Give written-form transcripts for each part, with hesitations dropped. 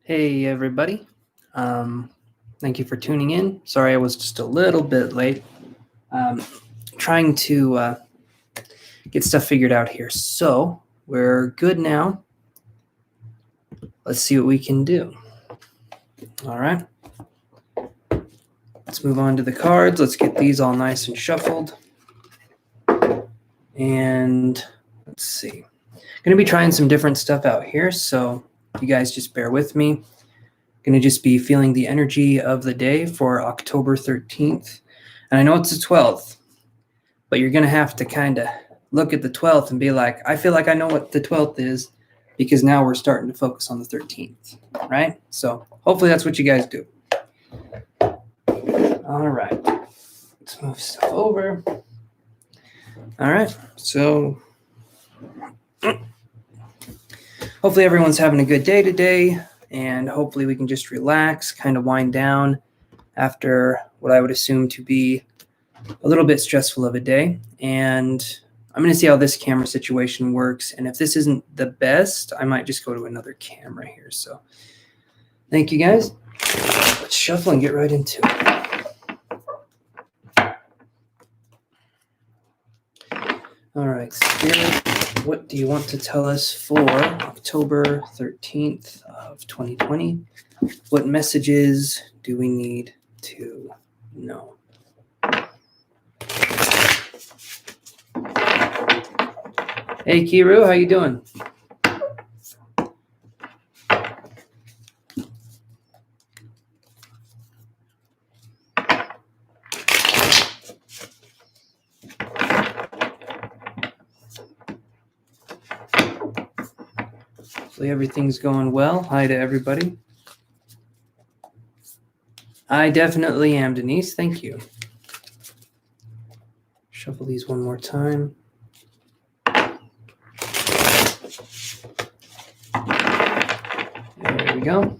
Hey, everybody. Thank you for tuning in. Sorry I was just a little bit late. Trying to get stuff figured out here. So we're good now. Let's see what we can do. All right. Let's move on to the cards. Let's get these all nice and shuffled. And let's see. I'm going to be trying some different stuff out here, so you guys just bear with me. Going to just be feeling the energy of the day for October 13th. And I know it's the 12th, but you're going to have to kind of look at the 12th and be like, I feel like I know what the 12th is because now we're starting to focus on the 13th, right? So hopefully that's what you guys do. All right. Let's move stuff over. All right. So hopefully everyone's having a good day today, and hopefully we can just relax, kind of wind down after what I would assume to be a little bit stressful of a day. And I'm going to see how this camera situation works. And if this isn't the best, I might just go to another camera here. So thank you guys. Let's shuffle and get right into it. All right, Spirit, what do you want to tell us for October 13th of 2020? What messages do we need to know? Hey, Kiru, how you doing? Hopefully everything's going well. Hi to everybody. I definitely am, Denise. Thank you. Shuffle these one more time. There we go.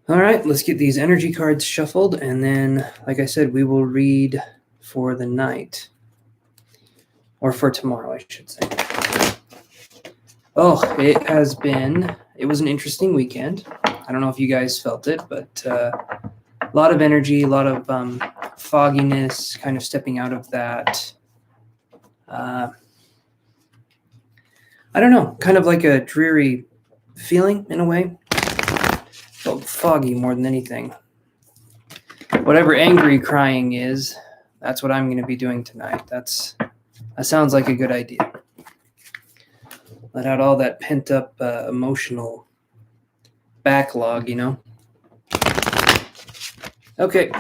All right, let's get these energy cards shuffled, and then, like I said, we will read for the night. Or for tomorrow, I should say. Oh, it was an interesting weekend. I don't know if you guys felt it, but a lot of energy, a lot of fogginess, kind of stepping out of that. I don't know, kind of like a dreary feeling in a way. Felt foggy more than anything. Whatever angry crying is, that's what I'm going to be doing tonight. That sounds like a good idea. Let out all that pent-up emotional backlog, you know? Okay,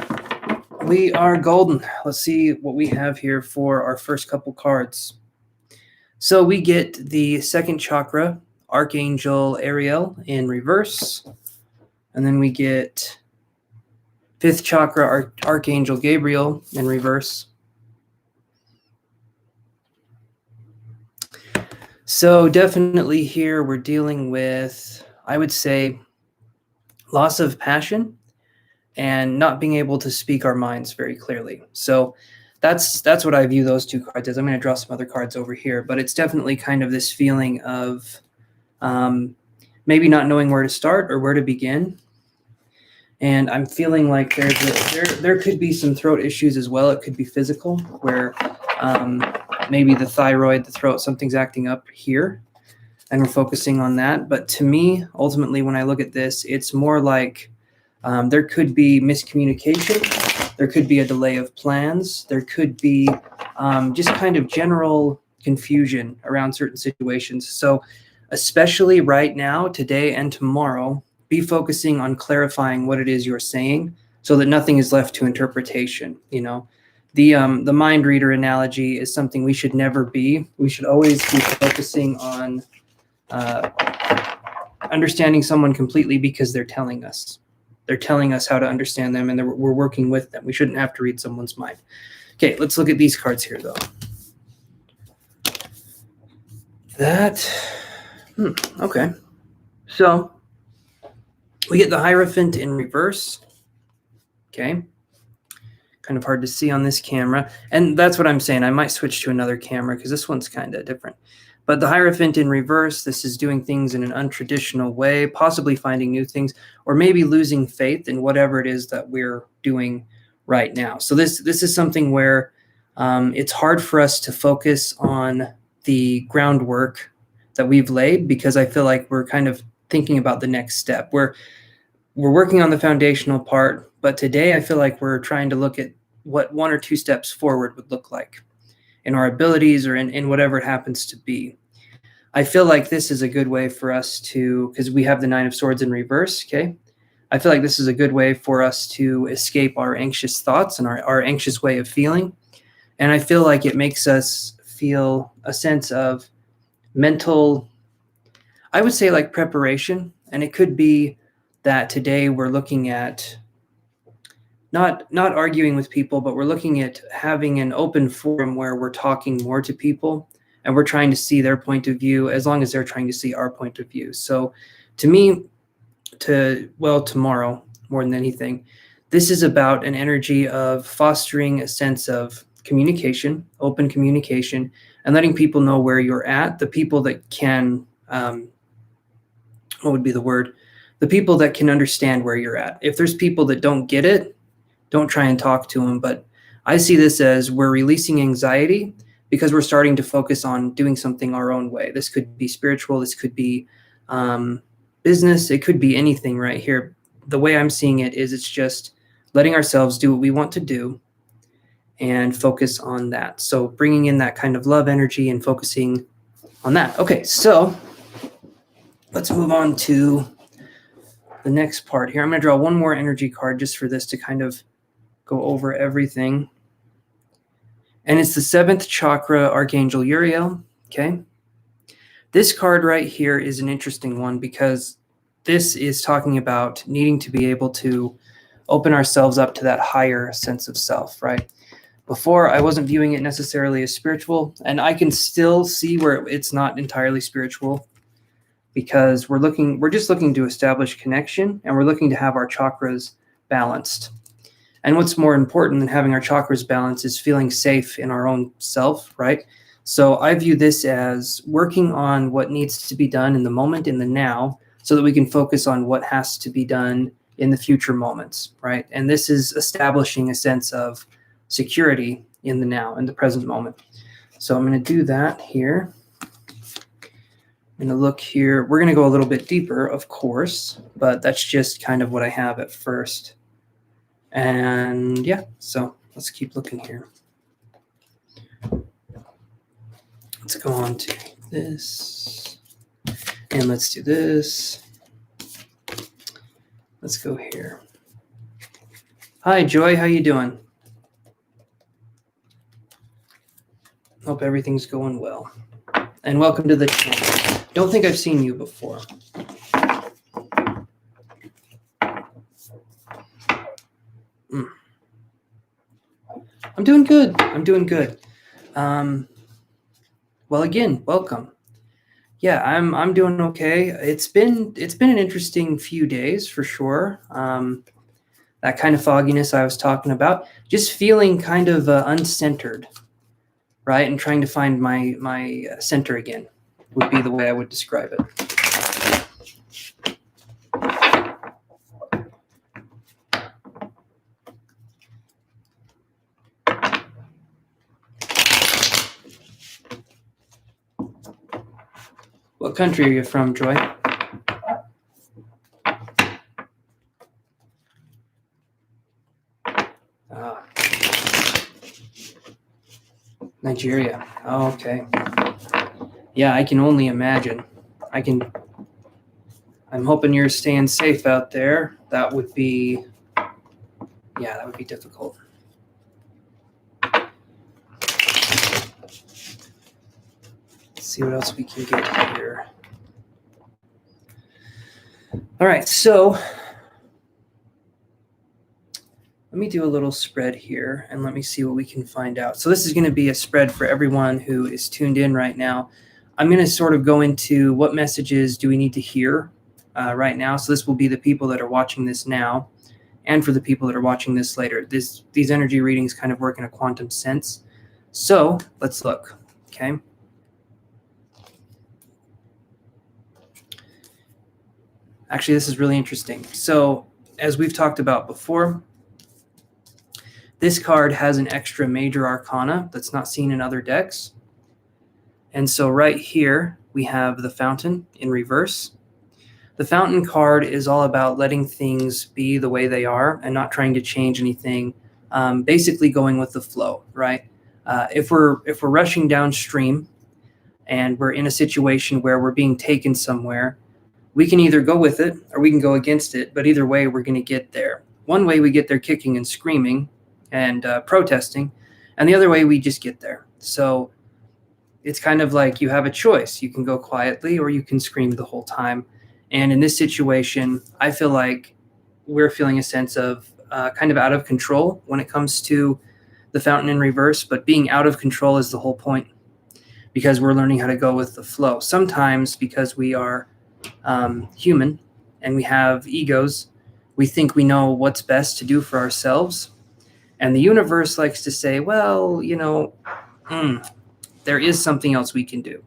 we are golden. Let's see what we have here for our first couple cards. So we get the second chakra, Archangel Uriel in reverse. And then we get fifth chakra, Archangel Gabriel in reverse. So definitely here we're dealing with, I would say, loss of passion and not being able to speak our minds very clearly. So that's what I view those two cards as. I'm going to draw some other cards over here, but it's definitely kind of this feeling of maybe not knowing where to start or where to begin. And I'm feeling like there could be some throat issues as well. It could be physical, where maybe the thyroid, the throat, something's acting up here, and we're focusing on that. But to me, ultimately, when I look at this, it's more like there could be miscommunication. There could be a delay of plans. There could be just kind of general confusion around certain situations. So especially right now, today and tomorrow, be focusing on clarifying what it is you're saying so that nothing is left to interpretation. You know, the mind reader analogy is something we should never be. We should always be focusing on understanding someone completely because they're telling us. They're telling us how to understand them, and we're working with them. We shouldn't have to read someone's mind. Okay, let's look at these cards here, though. Okay. So we get the Hierophant in reverse. Okay. kind of hard to see on this camera. And that's what I'm saying. I might switch to another camera because this one's kind of different. But the Hierophant in reverse, this is doing things in an untraditional way, possibly finding new things, or maybe losing faith in whatever it is that we're doing right now. So this is something where it's hard for us to focus on the groundwork that we've laid, because I feel like we're kind of thinking about the next step. We're working on the foundational part, but today I feel like we're trying to look at what 1 or 2 steps forward would look like in our abilities or in whatever it happens to be. I feel like this is a good way for us to, because we have the 9 of Swords in reverse, okay? I feel like this is a good way for us to escape our anxious thoughts and our anxious way of feeling. And I feel like it makes us feel a sense of mental, I would say, like preparation. And it could be that today we're looking at not arguing with people, but we're looking at having an open forum where we're talking more to people and we're trying to see their point of view as long as they're trying to see our point of view. So to me, tomorrow, more than anything, this is about an energy of fostering a sense of communication, open communication, and letting people know where you're at. The people that can, what would be the word? The people that can understand where you're at. If there's people that don't get it, don't try and talk to them. But I see this as we're releasing anxiety because we're starting to focus on doing something our own way. This could be spiritual. This could be business. It could be anything right here. The way I'm seeing it is it's just letting ourselves do what we want to do and focus on that. So bringing in that kind of love energy and focusing on that. Okay, so let's move on to the next part here. I'm going to draw one more energy card just for this to kind of go over everything. And it's the 7th chakra, Archangel Uriel, okay? This card right here is an interesting one because this is talking about needing to be able to open ourselves up to that higher sense of self, right? Before, I wasn't viewing it necessarily as spiritual, and I can still see where it's not entirely spiritual because we're just looking to establish connection, and we're looking to have our chakras balanced. And what's more important than having our chakras balanced is feeling safe in our own self, right? So I view this as working on what needs to be done in the moment, in the now, so that we can focus on what has to be done in the future moments, right? And this is establishing a sense of security in the now, in the present moment. So I'm going to do that here. I'm going to look here. We're going to go a little bit deeper, of course, but that's just kind of what I have at first. And yeah, so let's keep looking here. Let's go on to this. And let's do this. Let's go here. Hi, Joy. How you doing? Hope everything's going well. And welcome to the channel. Don't think I've seen you before. I'm doing good. I'm doing good. Well, again, welcome. Yeah, I'm doing okay. It's been an interesting few days for sure. That kind of fogginess I was talking about, just feeling kind of uncentered, right? And trying to find my center again would be the way I would describe it. What country are you from, Joy? Nigeria. Oh, okay. Yeah, I can only imagine. I'm hoping you're staying safe out there. That would be difficult. Let's see what else we can get here. All right, so let me do a little spread here and let me see what we can find out. So this is going to be a spread for everyone who is tuned in right now. I'm going to sort of go into what messages do we need to hear right now. So this will be the people that are watching this now. and for the people that are watching this later. These energy readings kind of work in a quantum sense. So let's look, okay? Actually, this is really interesting. So as we've talked about before, this card has an extra major arcana that's not seen in other decks. And so right here, we have the Fountain in reverse. The Fountain card is all about letting things be the way they are and not trying to change anything, basically going with the flow, right? If we're rushing downstream and we're in a situation where we're being taken somewhere, we can either go with it or we can go against it, but either way, we're going to get there. One way we get there kicking and screaming and protesting, and the other way we just get there. So it's kind of like you have a choice. You can go quietly or you can scream the whole time. And in this situation, I feel like we're feeling a sense of kind of out of control when it comes to the Fountain in reverse, but being out of control is the whole point because we're learning how to go with the flow. Sometimes because we are human and we have egos, we think we know what's best to do for ourselves. And the universe likes to say, well, there is something else we can do.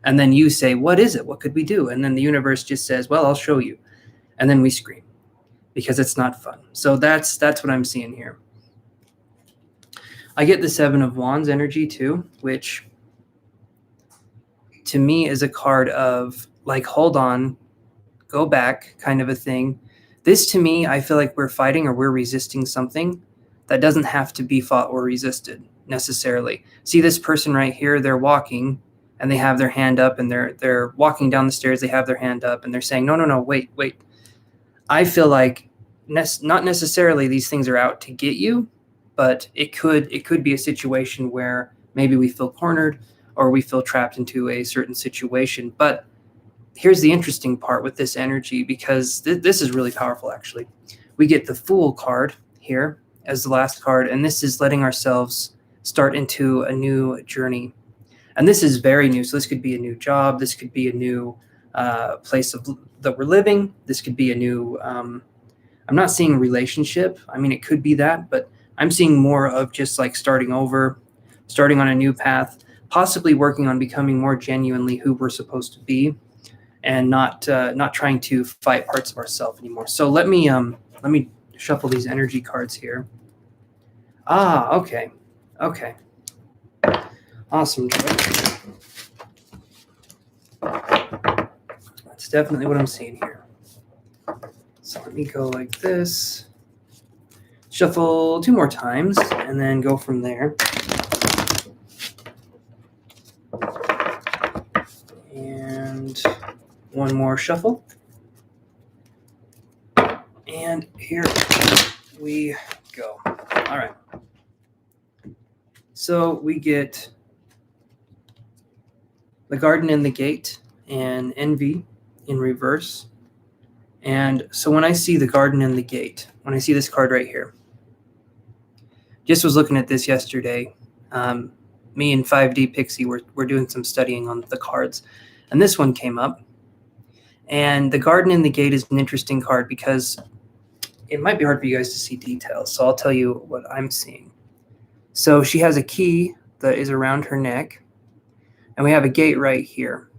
And then you say, what is it? What could we do? And then the universe just says, well, I'll show you. And then we scream because it's not fun. So that's what I'm seeing here. I get the Seven of Wands energy too, which to me is a card of like, hold on, go back kind of a thing. This to me, I feel like we're fighting or we're resisting something that doesn't have to be fought or resisted necessarily. See this person right here, they're walking and they have their hand up and they're walking down the stairs, they have their hand up and they're saying, no, wait. I feel like not necessarily these things are out to get you, but it could be a situation where maybe we feel cornered or we feel trapped into a certain situation. But here's the interesting part with this energy, because this is really powerful actually. We get the Fool card here as the last card, and this is letting ourselves start into a new journey. And this is very new. So this could be a new job. This could be a new place that we're living. This could be a new, I'm not seeing relationship. I mean, it could be that, but I'm seeing more of just like starting over, starting on a new path, possibly working on becoming more genuinely who we're supposed to be and not trying to fight parts of ourselves anymore. So let me shuffle these energy cards here. Okay. Awesome, Joy. That's definitely what I'm seeing here. So let me go like this. Shuffle 2 more times and then go from there. And 1 more shuffle. And here we go. All right. So we get the Garden and the Gate and Envy in reverse. And so when I see the Garden and the Gate, when I see this card right here, just was looking at this yesterday. Me and 5D Pixie were doing some studying on the cards, and this one came up. And the Garden and the Gate is an interesting card because it might be hard for you guys to see details. So I'll tell you what I'm seeing. So she has a key that is around her neck, and we have a gate right here.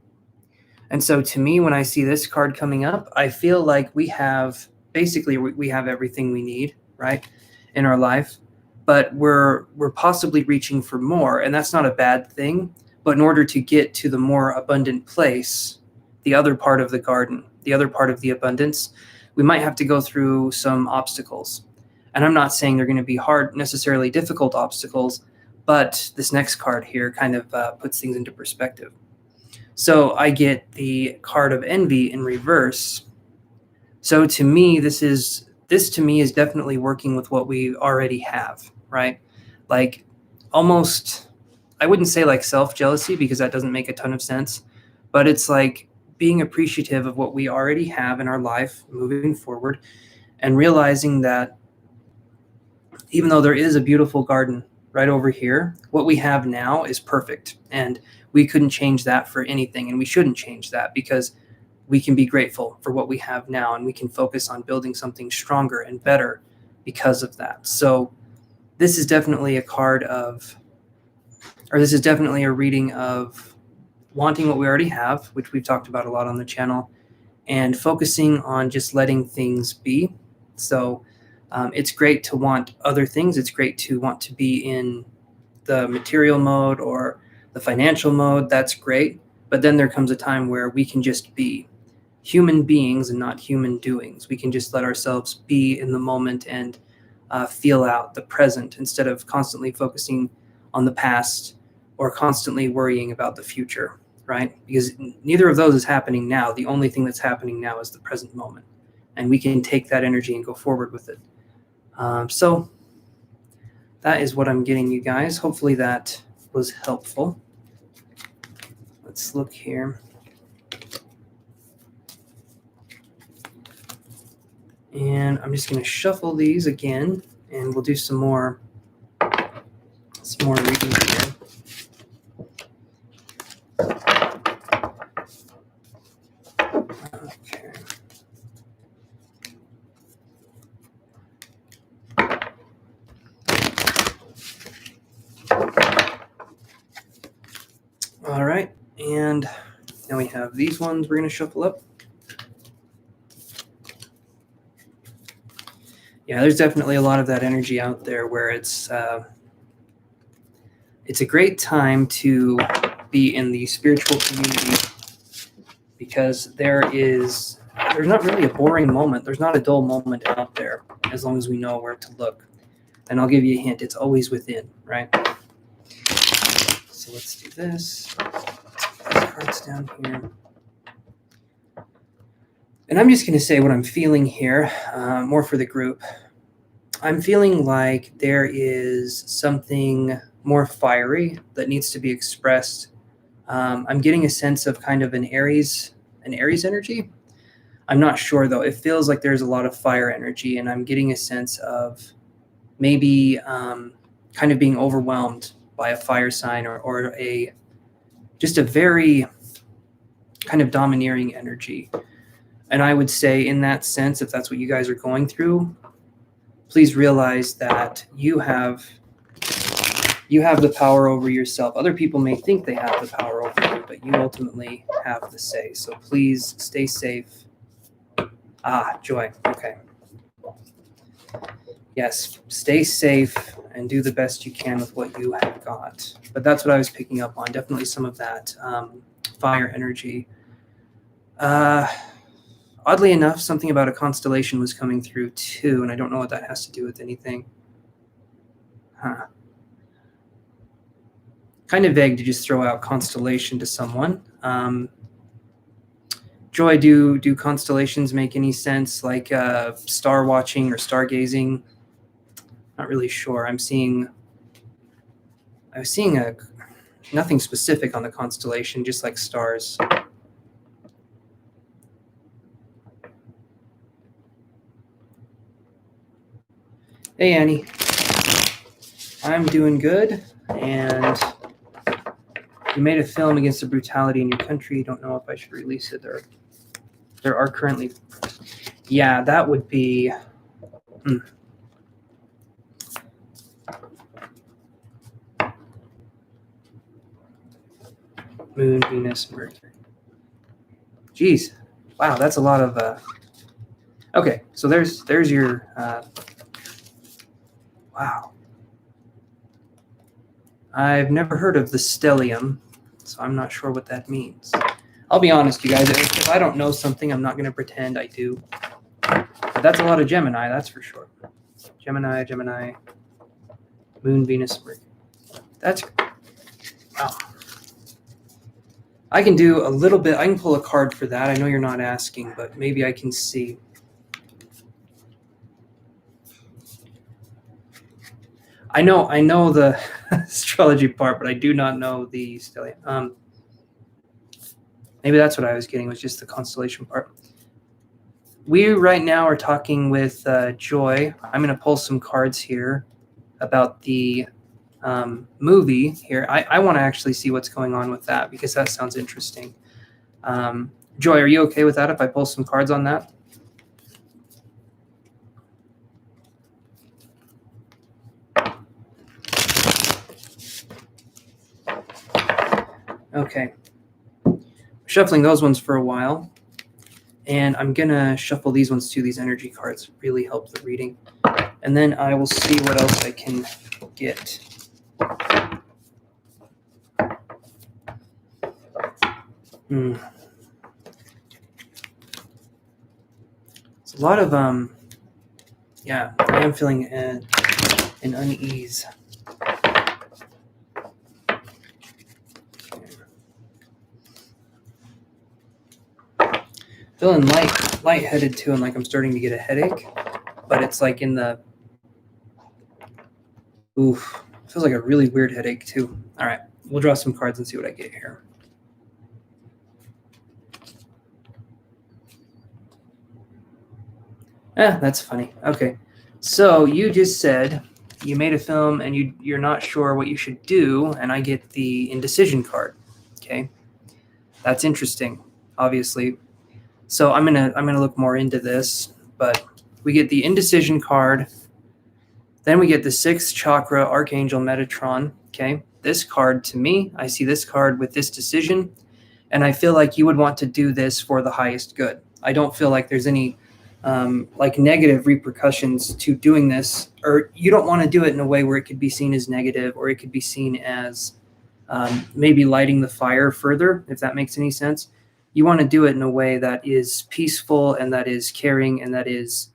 And so to me, when I see this card coming up, I feel like we have everything we need, right, in our life, but we're possibly reaching for more, and that's not a bad thing. But in order to get to the more abundant place, the other part of the garden, the other part of the abundance, we might have to go through some obstacles. And I'm not saying they're going to be hard, necessarily difficult obstacles, but this next card here kind of puts things into perspective. So I get the card of Envy in reverse. So to me, this to me is definitely working with what we already have, right? Like almost, I wouldn't say like self-jealousy because that doesn't make a ton of sense, but it's like being appreciative of what we already have in our life moving forward and realizing that even though there is a beautiful garden right over here, what we have now is perfect. And we couldn't change that for anything. And we shouldn't change that because we can be grateful for what we have now and we can focus on building something stronger and better because of that. So this is definitely a card of, or this is definitely a reading of wanting what we already have, which we've talked about a lot on the channel, and focusing on just letting things be. So it's great to want other things. It's great to want to be in the material mode or the financial mode. That's great. But then there comes a time where we can just be human beings and not human doings. We can just let ourselves be in the moment and feel out the present instead of constantly focusing on the past or constantly worrying about the future, right? Because neither of those is happening now. The only thing that's happening now is the present moment. And we can take that energy and go forward with it. So that is what I'm getting, you guys. Hopefully that was helpful. Let's look here. And I'm just going to shuffle these again, and we'll do some more reading here. Okay. All right, and now we have these ones we're going to shuffle up. Yeah, there's definitely a lot of that energy out there where it's a great time to be in the spiritual community, because there's not really a boring moment. There's not a dull moment out there as long as we know where to look. And I'll give you a hint. It's always within, right? So let's do this. Put these cards down here. And I'm just going to say what I'm feeling here, more for the group. I'm feeling like there is something more fiery that needs to be expressed. I'm getting a sense of kind of an Aries energy. I'm not sure though. It feels like there's a lot of fire energy, and I'm getting a sense of maybe kind of being overwhelmed by a fire sign or just a very kind of domineering energy. And I would say in that sense, if that's what you guys are going through, please realize that you have the power over yourself. Other people may think they have the power over you, but you ultimately have the say. So please stay safe. Joy. Okay. Yes, stay safe and do the best you can with what you have got. But that's what I was picking up on. Definitely some of that fire energy. Oddly enough, something about a constellation was coming through too, and I don't know what that has to do with anything. Kind of vague to just throw out constellation to someone. Joy, do constellations make any sense, like star watching or stargazing? Not really sure. I was seeing nothing specific on the constellation, just like stars. Hey, Annie. I'm doing good, and you made a film against the brutality in your country. Don't know if I should release it. There are currently... Yeah, that would be... Moon, Venus, Mercury. Geez. Wow, that's a lot of... Okay, so there's your... Wow. I've never heard of the stellium, so I'm not sure what that means. I'll be honest, you guys. If I don't know something, I'm not going to pretend I do. But that's a lot of Gemini, that's for sure. Gemini, Moon, Venus, Mercury. That's... Wow. I can do a little bit. I can pull a card for that. I know you're not asking, but maybe I can see. I know the astrology part, but I do not know the stellium. Maybe that's what I was getting, was just the constellation part. We right now are talking with Joy. I'm going to pull some cards here about the movie here. I want to actually see what's going on with that, because that sounds interesting. Joy, are you okay with that if I pull some cards on that? Okay. Shuffling those ones for a while. And I'm going to shuffle these ones too. These energy cards really help the reading. And then I will see what else I can get. It's a lot of, yeah, I am feeling an unease. Feeling lightheaded too, and like I'm starting to get a headache, but it's like in the, oof, feels like a really weird headache too. All right, we'll draw some cards and see what I get here. That's funny. Okay, so you just said you made a film and you're not sure what you should do, and I get the indecision card. Okay, that's interesting, obviously. So I'm gonna look more into this, but we get the indecision card. Then we get the 6th chakra, Archangel Metatron. Okay, this card to me, I see this card with this decision, and I feel like you would want to do this for the highest good. I don't feel like there's any like negative repercussions to doing this, or you don't want to do it in a way where it could be seen as negative, or it could be seen as maybe lighting the fire further, if that makes any sense. You want to do it in a way that is peaceful and that is caring and that is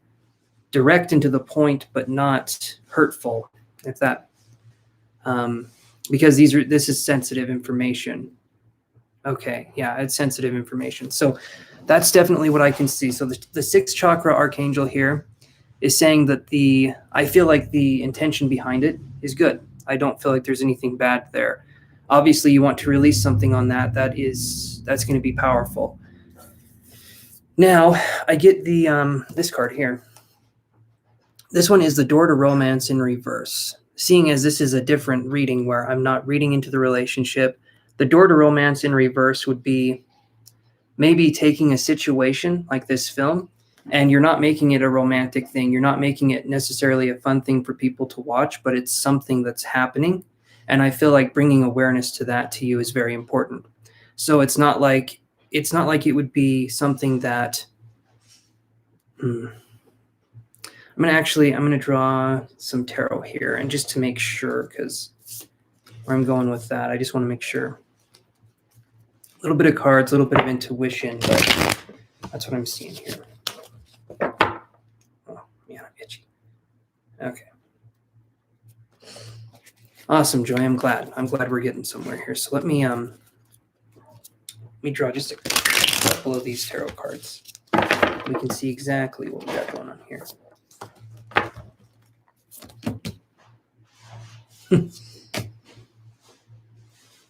direct and to the point, but not hurtful. If that, because this is sensitive information. Okay, yeah, it's sensitive information. So that's definitely what I can see. So the 6th chakra Archangel here is saying that I feel like the intention behind it is good. I don't feel like there's anything bad there. Obviously, you want to release something on that's going to be powerful. Now, I get this card here. This one is the door to romance in reverse. Seeing as this is a different reading where I'm not reading into the relationship, the door to romance in reverse would be maybe taking a situation like this film, and you're not making it a romantic thing. You're not making it necessarily a fun thing for people to watch, but it's something that's happening. And I feel like bringing awareness to that to you is very important. So it's not like it would be something that I'm going to draw some tarot here, and just to make sure, because where I'm going with that, I just want to make sure. A little bit of cards, a little bit of intuition, but that's what I'm seeing here. Oh, man, I'm itchy. Okay. Awesome, Joy. I'm glad we're getting somewhere here. So let me draw just a couple of these tarot cards. We can see exactly what we got going on here.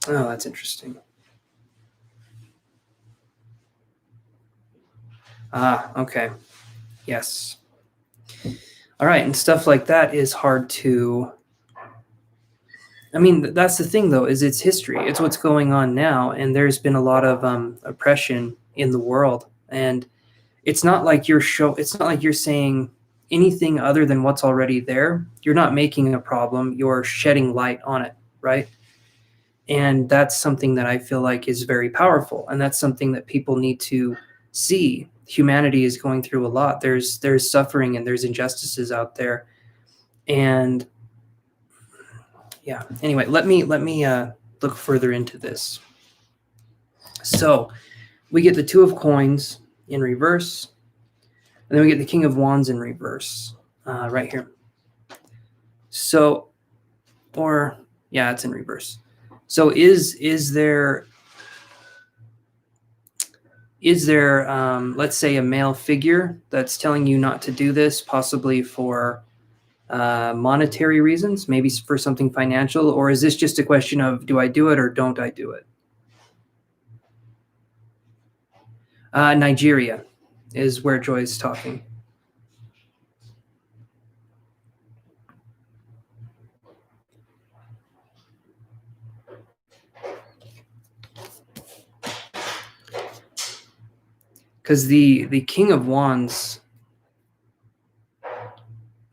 Oh, that's interesting. Okay. Yes. All right, and stuff like that is hard to... I mean, that's the thing, though, is it's history. It's what's going on now, and there's been a lot of oppression in the world, and it's not like you're saying anything other than what's already there. You're not making a problem. You're shedding light on it, right? And that's something that I feel like is very powerful, and that's something that people need to see. Humanity is going through a lot. There's suffering and there's injustices out there, and yeah. Anyway, let me look further into this. So we get the 2 of Coins in reverse, and then we get the King of Wands in reverse, right here. So, it's in reverse. So is there let's say a male figure that's telling you not to do this, possibly for monetary reasons, maybe for something financial, or is this just a question of, do I do it or don't I do it? Nigeria is where Joy's talking. Because the King of Wands,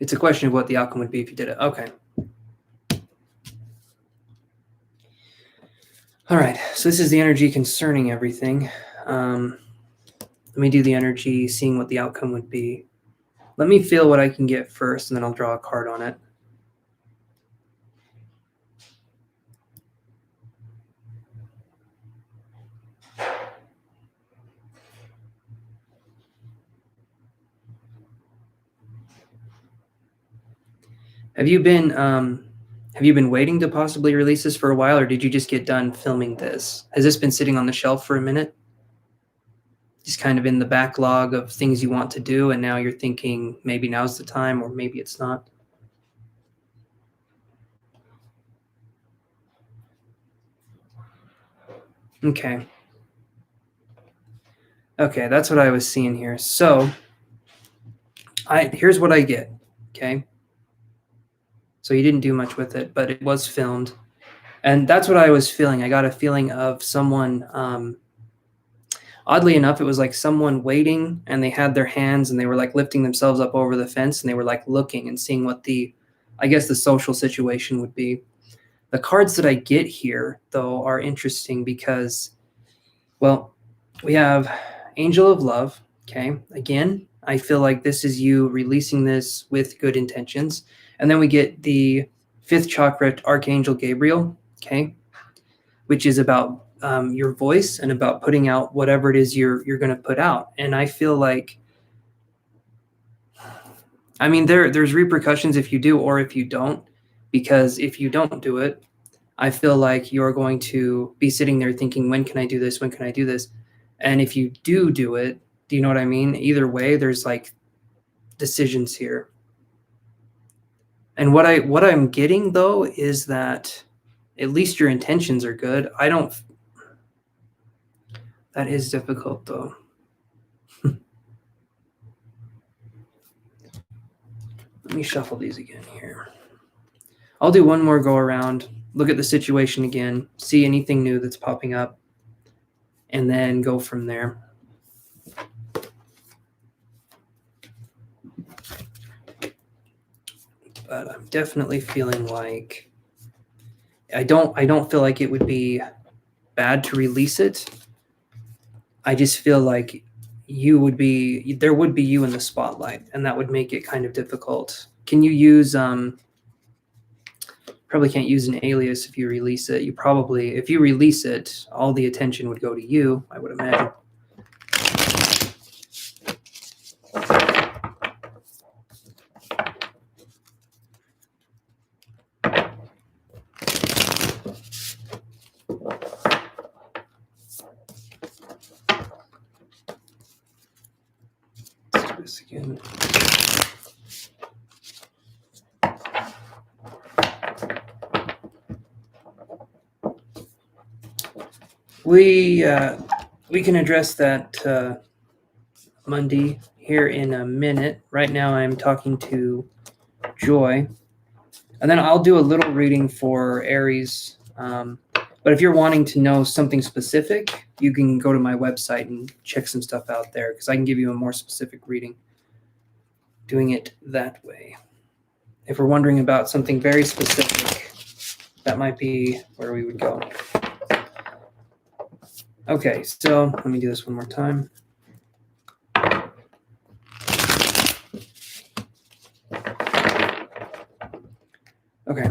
it's a question of what the outcome would be if you did it. Okay. All right, so this is the energy concerning everything. Let me do the energy, seeing what the outcome would be. Let me feel what I can get first, and then I'll draw a card on it. Have you been waiting to possibly release this for a while, or did you just get done filming this? Has this been sitting on the shelf for a minute? Just kind of in the backlog of things you want to do, and now you're thinking maybe now's the time, or maybe it's not? Okay. Okay, that's what I was seeing here. So here's what I get, okay? So you didn't do much with it, but it was filmed. And that's what I was feeling. I got a feeling of someone, oddly enough, it was like someone waiting, and they had their hands and they were like lifting themselves up over the fence, and they were like looking and seeing what I guess the social situation would be. The cards that I get here, though, are interesting because, well, we have Angel of Love. Okay. Again, I feel like this is you releasing this with good intentions. And then we get the fifth chakra, Archangel Gabriel. Okay. Which is about your voice and about putting out whatever it is you're going to put out. And I feel like, I mean, there's repercussions if you do or if you don't, because if you don't do it, I feel like you're going to be sitting there thinking, when can I do this? When can I do this? And if you do it, do you know what I mean? Either way, there's like decisions here. And what I'm getting though is that at least your intentions are good. That is difficult though. Let me shuffle these again here. I'll do one more go around, look at the situation again, see anything new that's popping up, and then go from there. But I'm definitely feeling like I don't feel like it would be bad to release it. I just feel like there would be you in the spotlight, and that would make it kind of difficult. Can you use probably can't use an alias if you release it. If you release it, all the attention would go to you, I would imagine. Let's do this again. We can address that Monday here in a minute. Right now I'm talking to Joy, and then I'll do a little reading for Aries. But if you're wanting to know something specific, you can go to my website and check some stuff out there, because I can give you a more specific reading doing it that way. If we're wondering about something very specific, that might be where we would go. Okay, so let me do this one more time. Okay.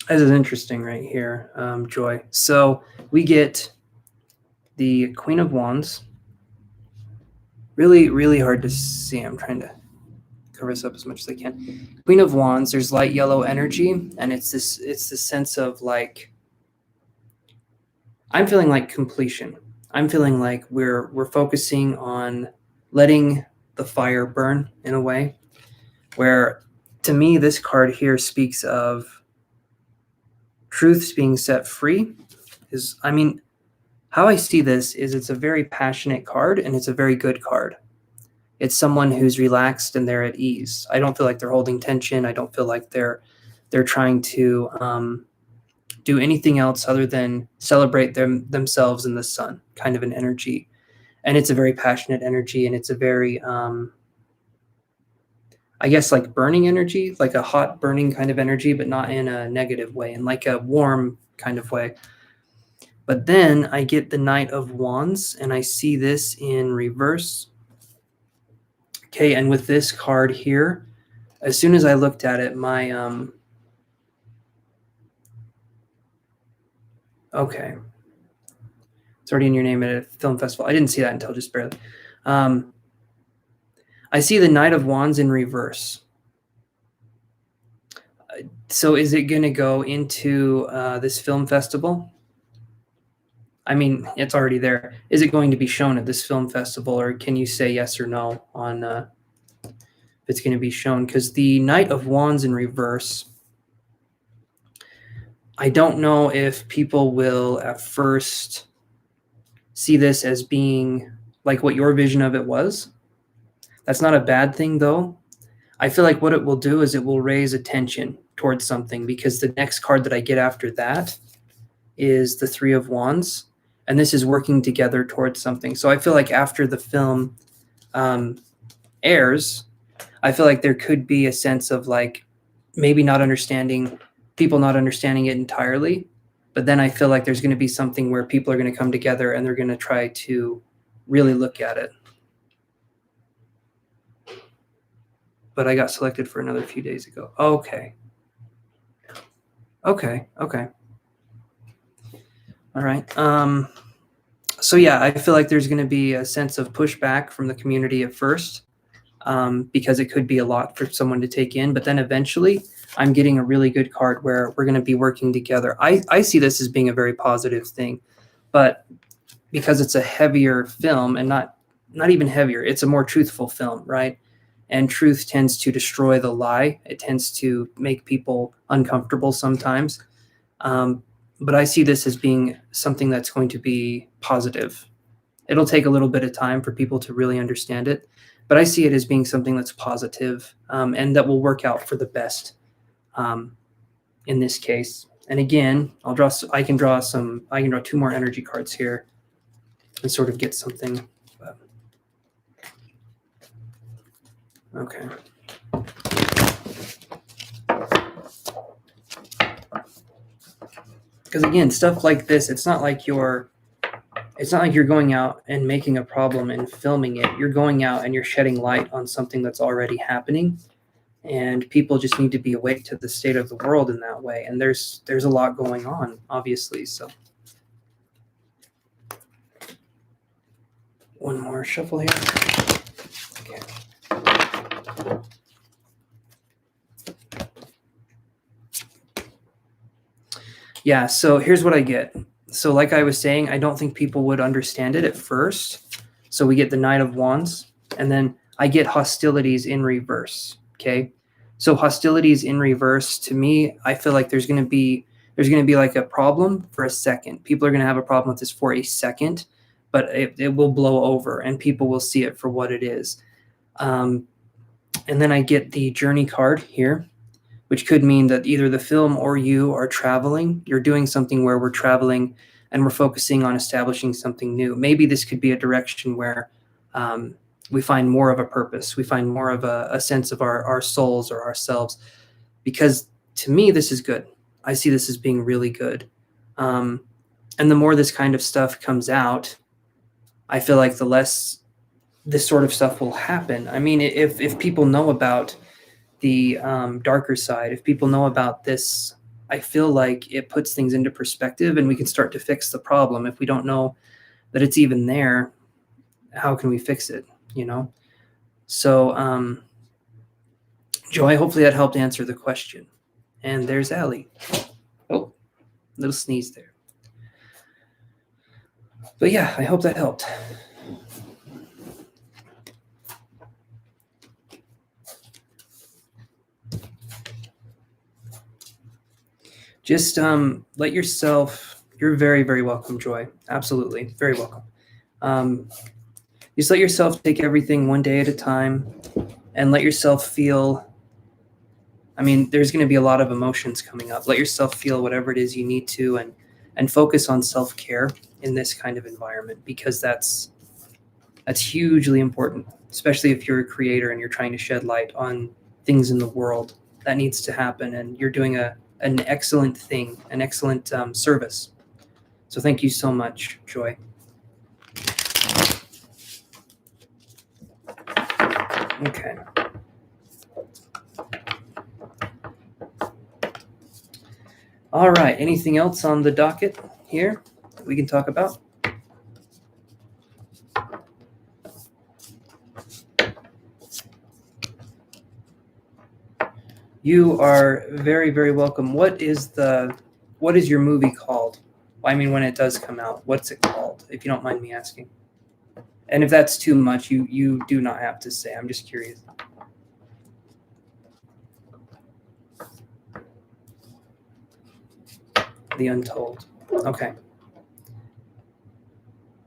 This is interesting right here, Joy. So we get the Queen of Wands. Really, really hard to see. I'm trying to cover this up as much as I can. Queen of Wands, there's light yellow energy, and it's this sense of like, I'm feeling like completion. I'm feeling like we're focusing on letting the fire burn in a way, where to me this card here speaks of truths being set free. How I see this is it's a very passionate card, and it's a very good card. It's someone who's relaxed and they're at ease. I don't feel like they're holding tension. I don't feel like they're trying to do anything else other than celebrate themselves in the sun, kind of an energy. And it's a very passionate energy, and it's a very, I guess, like burning energy, like a hot burning kind of energy, but not in a negative way, in like a warm kind of way. But then I get the Knight of Wands, and I see this in reverse. Okay, and with this card here, as soon as I looked at it, my okay, it's already in your name at a film festival. I didn't see that until just barely. I see the Knight of Wands in reverse. So is it going to go into this film festival? I mean, it's already there. Is it going to be shown at this film festival, or can you say yes or no on if it's going to be shown? Because the Knight of Wands in reverse, I don't know if people will at first see this as being like what your vision of it was. That's not a bad thing, though. I feel like what it will do is it will raise attention towards something, because the next card that I get after that is the Three of Wands, and this is working together towards something. So I feel like after the film airs, I feel like there could be a sense of like maybe people not understanding it entirely, but then I feel like there's going to be something where people are going to come together and they're going to try to really look at it. But I got selected for another few days ago. Okay. All right. So yeah, I feel like there's going to be a sense of pushback from the community at first, because it could be a lot for someone to take in. But then eventually, I'm getting a really good card where we're going to be working together. I see this as being a very positive thing, but because it's a heavier film, and not even heavier, it's a more truthful film, right? And truth tends to destroy the lie. It tends to make people uncomfortable sometimes. But I see this as being something that's going to be positive. It'll take a little bit of time for people to really understand it, but I see it as being something that's positive, and that will work out for the best in this case. And again, I can draw 2 more energy cards here and sort of get something. Okay. Because again, stuff like this, it's not like you're going out and making a problem and filming it. You're going out and you're shedding light on something that's already happening, and people just need to be awake to the state of the world in that way. And there's a lot going on, obviously. So one more shuffle here. Okay. Yeah, so here's what I get. So like I was saying, I don't think people would understand it at first. So we get the Knight of Wands, and then I get hostilities in reverse. Okay. So hostilities in reverse, to me, I feel like there's going to be like a problem for a second. People are going to have a problem with this for a second, but it will blow over and people will see it for what it is. And then I get the Journey card here, which could mean that either the film or you are traveling. You're doing something where we're traveling and we're focusing on establishing something new. Maybe this could be a direction where we find more of a purpose. We find more of a sense of our souls or ourselves. Because to me, this is good. I see this as being really good. And the more this kind of stuff comes out, I feel like the less this sort of stuff will happen. I mean, if people know about the darker side, if people know about this, I feel like it puts things into perspective and we can start to fix the problem. If we don't know that it's even there, how can we fix it, you know? So, Joy, hopefully that helped answer the question. And there's Allie. Oh, little sneeze there. But yeah, I hope that helped. Just let yourself, you're very, very welcome, Joy. Absolutely. Very welcome. Just let yourself take everything one day at a time and let yourself feel, I mean, there's going to be a lot of emotions coming up. Let yourself feel whatever it is you need to, and focus on self-care in this kind of environment, because that's That's hugely important, especially if you're a creator and you're trying to shed light on things in the world. That needs to happen, and you're doing an excellent thing, an excellent service. So thank you so much, Joy. Okay. All right. Anything else on the docket here that we can talk about? You are very, very welcome. What is your movie called? I mean, when it does come out, what's it called, if you don't mind me asking? And if that's too much, you do not have to say. I'm just curious. The Untold. Okay.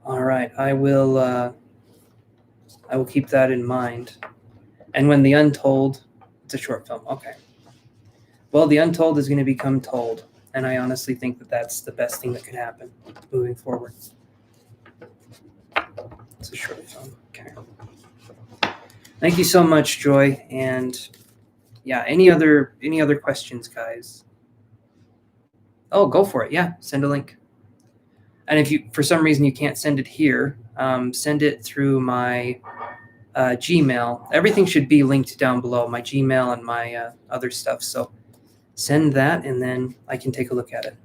All right. I will keep that in mind. And when The Untold, it's a short film. Okay. Well, The Untold is going to become told, and I honestly think that that's the best thing that could happen moving forward. It's a short film. Okay. Thank you so much, Joy. And yeah, any other questions, guys? Oh, go for it. Yeah, send a link. And if you, for some reason, you can't send it here, send it through my Gmail. Everything should be linked down below, my Gmail and my other stuff. So send that, and then I can take a look at it.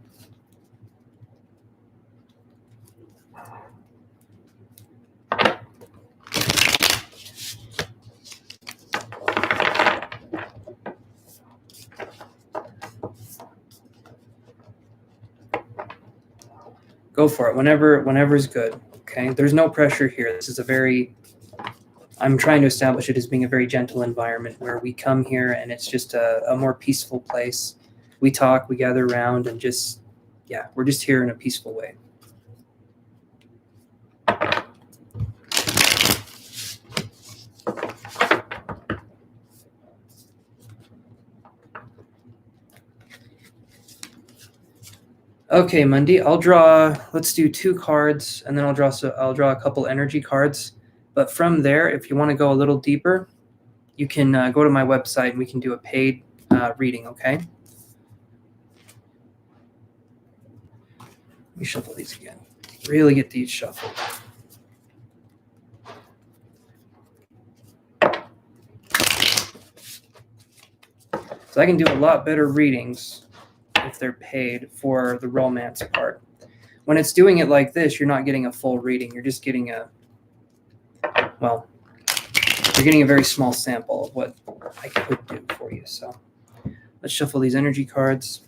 Go for it. Whenever is good. Okay. There's no pressure here. This is I'm trying to establish it as being a very gentle environment where we come here and it's just a more peaceful place. We talk, we gather around, and we're just here in a peaceful way. Okay, Mundy, let's do 2 cards, and then I'll draw a couple energy cards. But from there, if you want to go a little deeper, you can go to my website and we can do a paid reading, okay? Let me shuffle these again. Really get these shuffled. So I can do a lot better readings if they're paid for the romance part. When it's doing it like this, you're not getting a full reading. You're just getting you're getting a very small sample of what I could do for you. So let's shuffle these energy cards.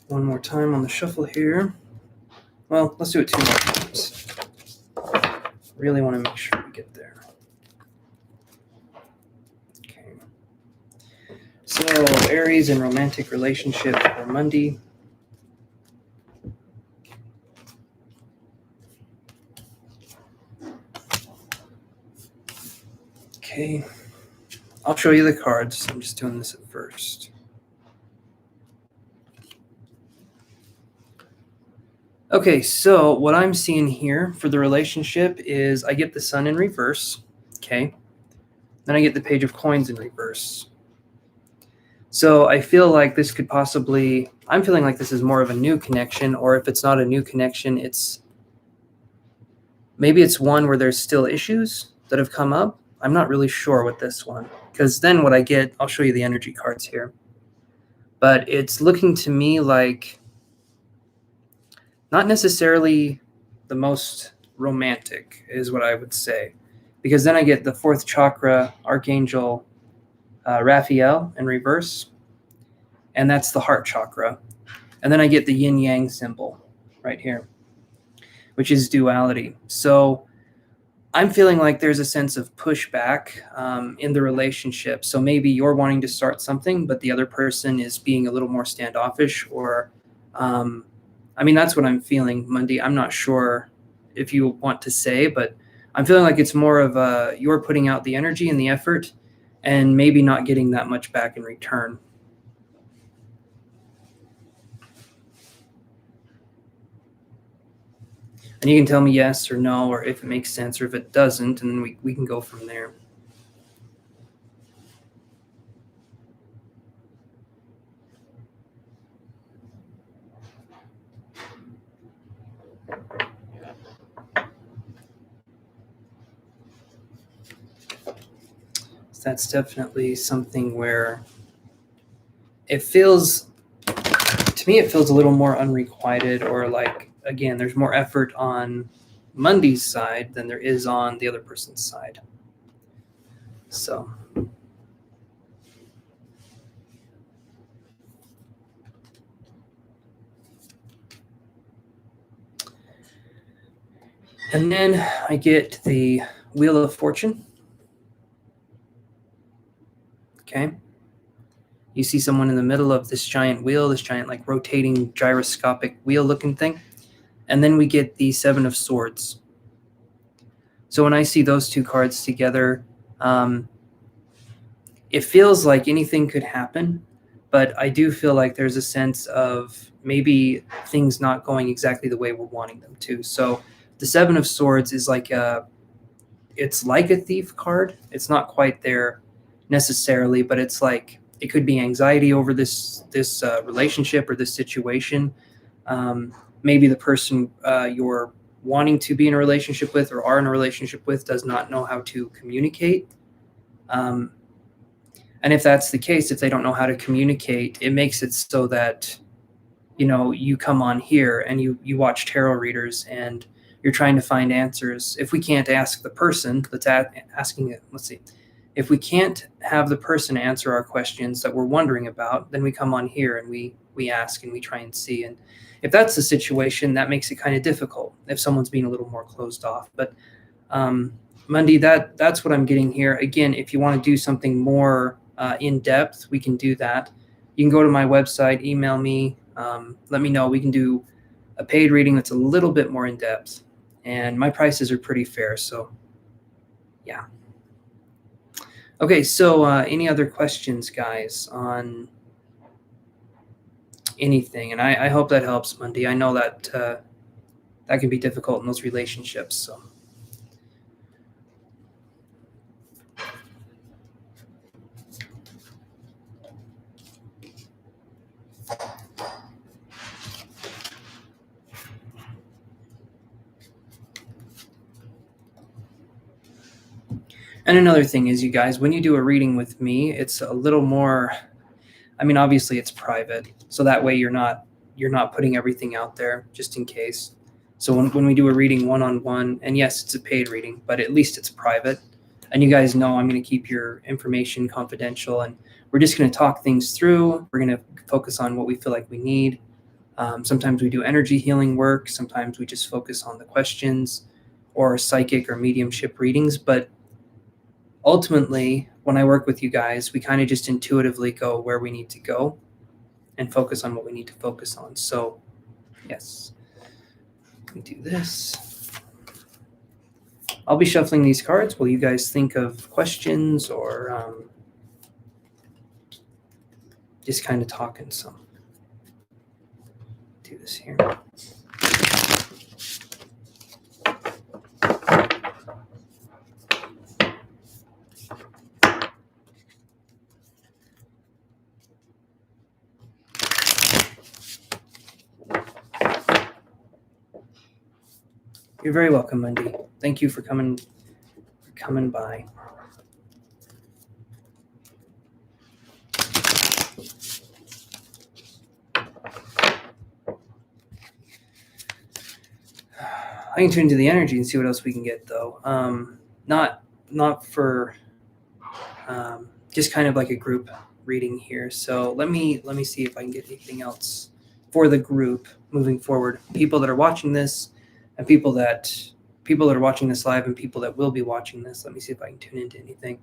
One more time on the shuffle here. Well, let's do it 2 more times. Really want to make sure we get there. Okay. So, Aries and romantic relationship for Monday. Okay. I'll show you the cards. I'm just doing this at first. Okay, so what I'm seeing here for the relationship is I get the Sun in reverse, okay? Then I get the Page of Coins in reverse. So I feel like this could I'm feeling like this is more of a new connection, or if it's not a new connection, maybe it's one where there's still issues that have come up. I'm not really sure with this one, because then what I get, I'll show you the energy cards here. But it's looking to me like not necessarily the most romantic is what I would say, because then I get the 4th chakra, Archangel Raphael in reverse, and that's the heart chakra. And then I get the yin yang symbol right here, which is duality. So I'm feeling like there's a sense of pushback in the relationship. So maybe you're wanting to start something, but the other person is being a little more standoffish, or that's what I'm feeling, Monday. I'm not sure if you want to say, but I'm feeling like it's more of you're putting out the energy and the effort, and maybe not getting that much back in return. And you can tell me yes or no, or if it makes sense, or if it doesn't, and then we can go from there. So that's definitely something where it feels, to me, it feels a little more unrequited, or like, again, there's more effort on Monday's side than there is on the other person's side. So. And then I get the Wheel of Fortune. Okay. You see someone in the middle of this giant wheel, this giant like rotating gyroscopic wheel looking thing. And then we get the Seven of Swords. So when I see those two cards together, it feels like anything could happen, but I do feel like there's a sense of maybe things not going exactly the way we're wanting them to. So the Seven of Swords is like it's like a thief card. It's not quite there necessarily, but it's like it could be anxiety over this relationship or this situation. Maybe the person you're wanting to be in a relationship with or are in a relationship with does not know how to communicate. And if that's the case, if they don't know how to communicate, it makes it so that, you come on here and you watch tarot readers and you're trying to find answers. If we can't ask the person that's asking it, let's see, if we can't have the person answer our questions that we're wondering about, then we come on here and we ask and we try and see. And if that's the situation, that makes it kind of difficult if someone's being a little more closed off. But Monday, that's what I'm getting here. Again, if you want to do something more in depth, we can do that. You can go to my website, email me, let me know. We can do a paid reading that's a little bit more in depth. And my prices are pretty fair. So, yeah. Okay, so any other questions, guys, on anything? And I hope that helps, Monday. I know that that can be difficult in those relationships. So. And another thing is, you guys, when you do a reading with me, it's a little more, I mean, obviously it's private. So that way you're not putting everything out there just in case. So when we do a reading one-on-one, and yes, it's a paid reading, but at least it's private. And you guys know I'm going to keep your information confidential, and we're just going to talk things through. We're going to focus on what we feel like we need. Sometimes we do energy healing work. Sometimes we just focus on the questions or psychic or mediumship readings. But ultimately, when I work with you guys, we kind of just intuitively go where we need to go and focus on what we need to focus on. So, yes, let me do this. I'll be shuffling these cards while you guys think of questions or just kind of talking some. Do this here. You're very welcome, Monday. Thank you for coming by. I can tune into the energy and see what else we can get, though. Not for just kind of like a group reading here. So let me see if I can get anything else for the group moving forward. People that are watching this, and people that are watching this live, and people that will be watching this. Let me see if I can tune into anything.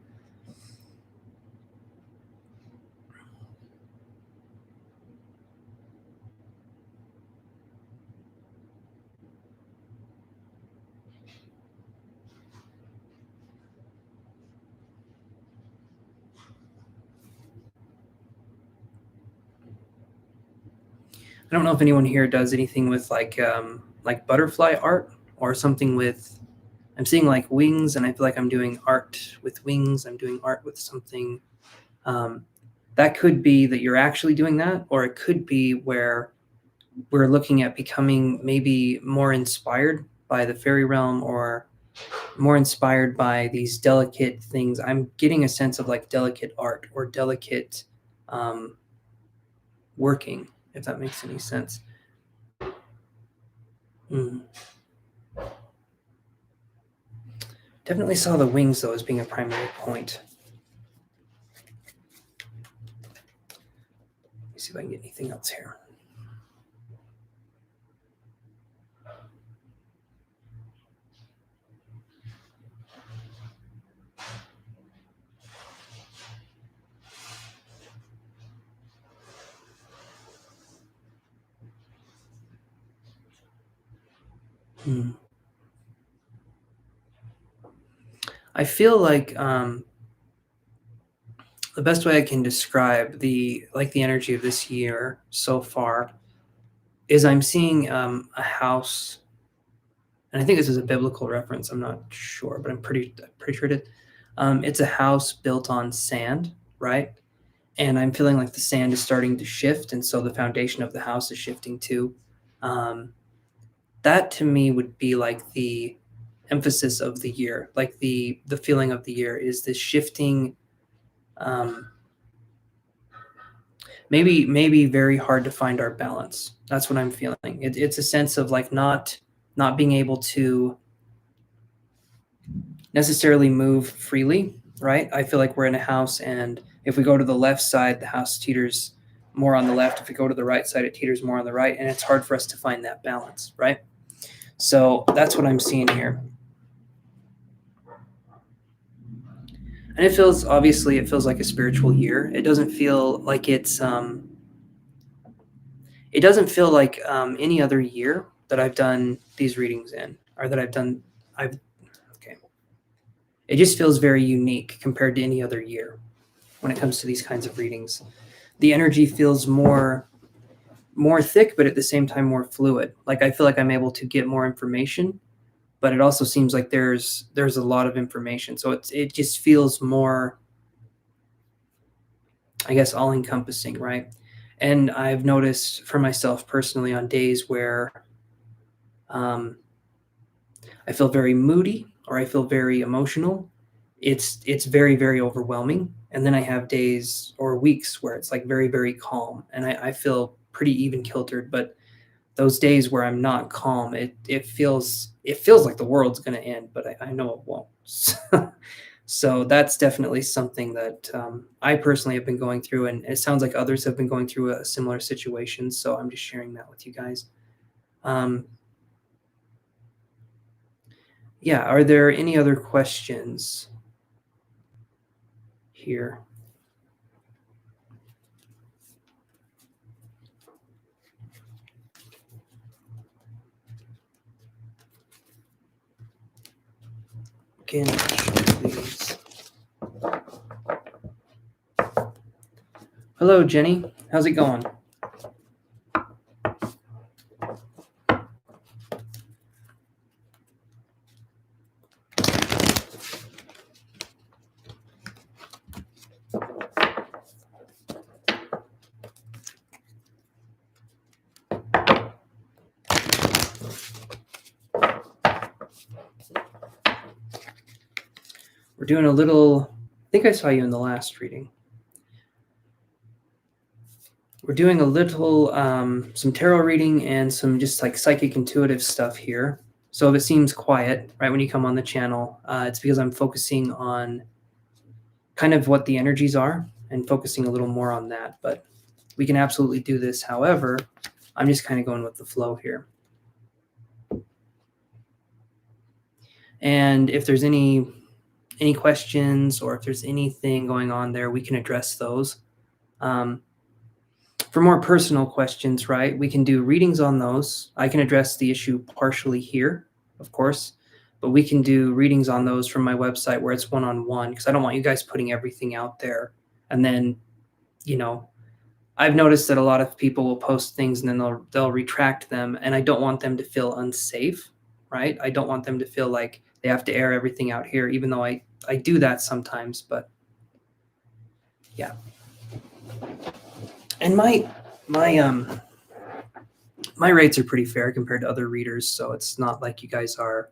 I don't know if anyone here does anything with like butterfly art or something with. I'm seeing like wings, and I feel like I'm doing art with wings. I'm doing art with something. That could be that you're actually doing that, or it could be where we're looking at becoming maybe more inspired by the fairy realm, or more inspired by these delicate things. I'm getting a sense of like delicate art or delicate working, if that makes any sense. Mm. Definitely saw the wings, though, as being a primary point. Let me see if I can get anything else here. I feel like the best way I can describe the energy of this year so far is I'm seeing a house, and I think this is a biblical reference. I'm not sure, but I'm pretty sure it is. It's a house built on sand, right? And I'm feeling like the sand is starting to shift, and so the foundation of the house is shifting too. Um, that to me would be like the emphasis of the year, like the feeling of the year is this shifting. Um, maybe very hard to find our balance. That's what I'm feeling. It's a sense of like not being able to necessarily move freely, right? I feel like we're in a house, and if we go to the left side, the house teeters more on the left. If we go to the right side, it teeters more on the right, and it's hard for us to find that balance, right? So that's what I'm seeing here. And it feels like a spiritual year. It doesn't feel like it doesn't feel like any other year that I've done these readings in, or that okay. It just feels very unique compared to any other year when it comes to these kinds of readings. The energy feels more thick, but at the same time more fluid. Like I feel like I'm able to get more information, but it also seems like there's a lot of information. So it just feels more, I guess, all encompassing, right? And I've noticed for myself personally on days where um, I feel very moody or I feel very emotional, it's very, very overwhelming. And then I have days or weeks where it's like very, very calm, and I feel pretty even kiltered. But those days where I'm not calm, it feels like the world's going to end, but I know it won't. So that's definitely something that I personally have been going through, and it sounds like others have been going through a similar situation. So I'm just sharing that with you guys. Yeah, are there any other questions here? Again, please. Hello, Jenny. How's it going? We're doing a little, I think I saw you in the last reading. We're doing a little, some tarot reading and some just like psychic intuitive stuff here. So if it seems quiet, right, when you come on the channel, it's because I'm focusing on kind of what the energies are and focusing a little more on that. But we can absolutely do this. However, I'm just kind of going with the flow here. And if there's any questions, or if there's anything going on there, we can address those. For more personal questions, right, we can do readings on those. I can address the issue partially here, of course, but we can do readings on those from my website where it's one-on-one, because I don't want you guys putting everything out there. And then, I've noticed that a lot of people will post things and then they'll retract them, and I don't want them to feel unsafe, right? I don't want them to feel like they have to air everything out here, even though I do that sometimes, but yeah. And my my rates are pretty fair compared to other readers, so it's not like you guys are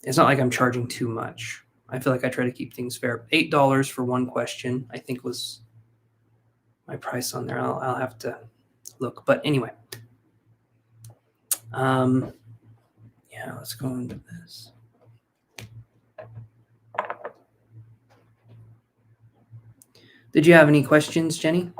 it's not like I'm charging too much. I feel like I try to keep things fair. $8 for one question, I think, was my price on there. I'll have to look, but anyway. Yeah, let's go into this. Did you have any questions, Jenny?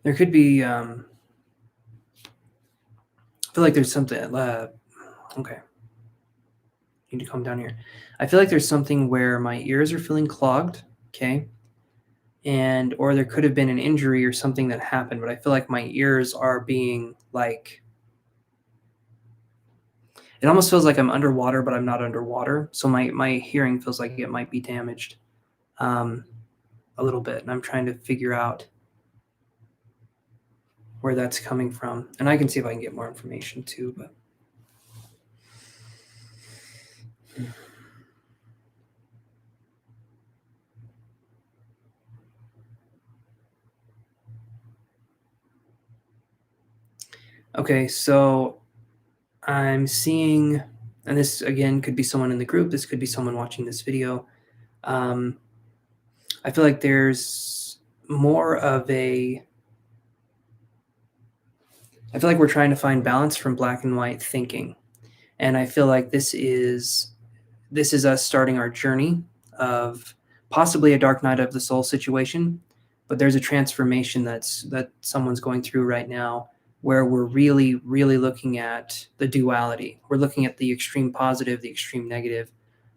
There could be. I feel like there's something. Okay, need to calm down here. I feel like there's something where my ears are feeling clogged. Okay, and or there could have been an injury or something that happened, but I feel like my ears are being like. It almost feels like I'm underwater, but I'm not underwater. So my hearing feels like it might be damaged a little bit, and I'm trying to figure out where that's coming from. And I can see if I can get more information too, but. Okay, so I'm seeing, and this again could be someone in the group, this could be someone watching this video. I feel like there's more of a, I feel like we're trying to find balance from black and white thinking. And I feel like this is us starting our journey of possibly a dark night of the soul situation, but there's a transformation that someone's going through right now where we're really, really looking at the duality. We're looking at the extreme positive, the extreme negative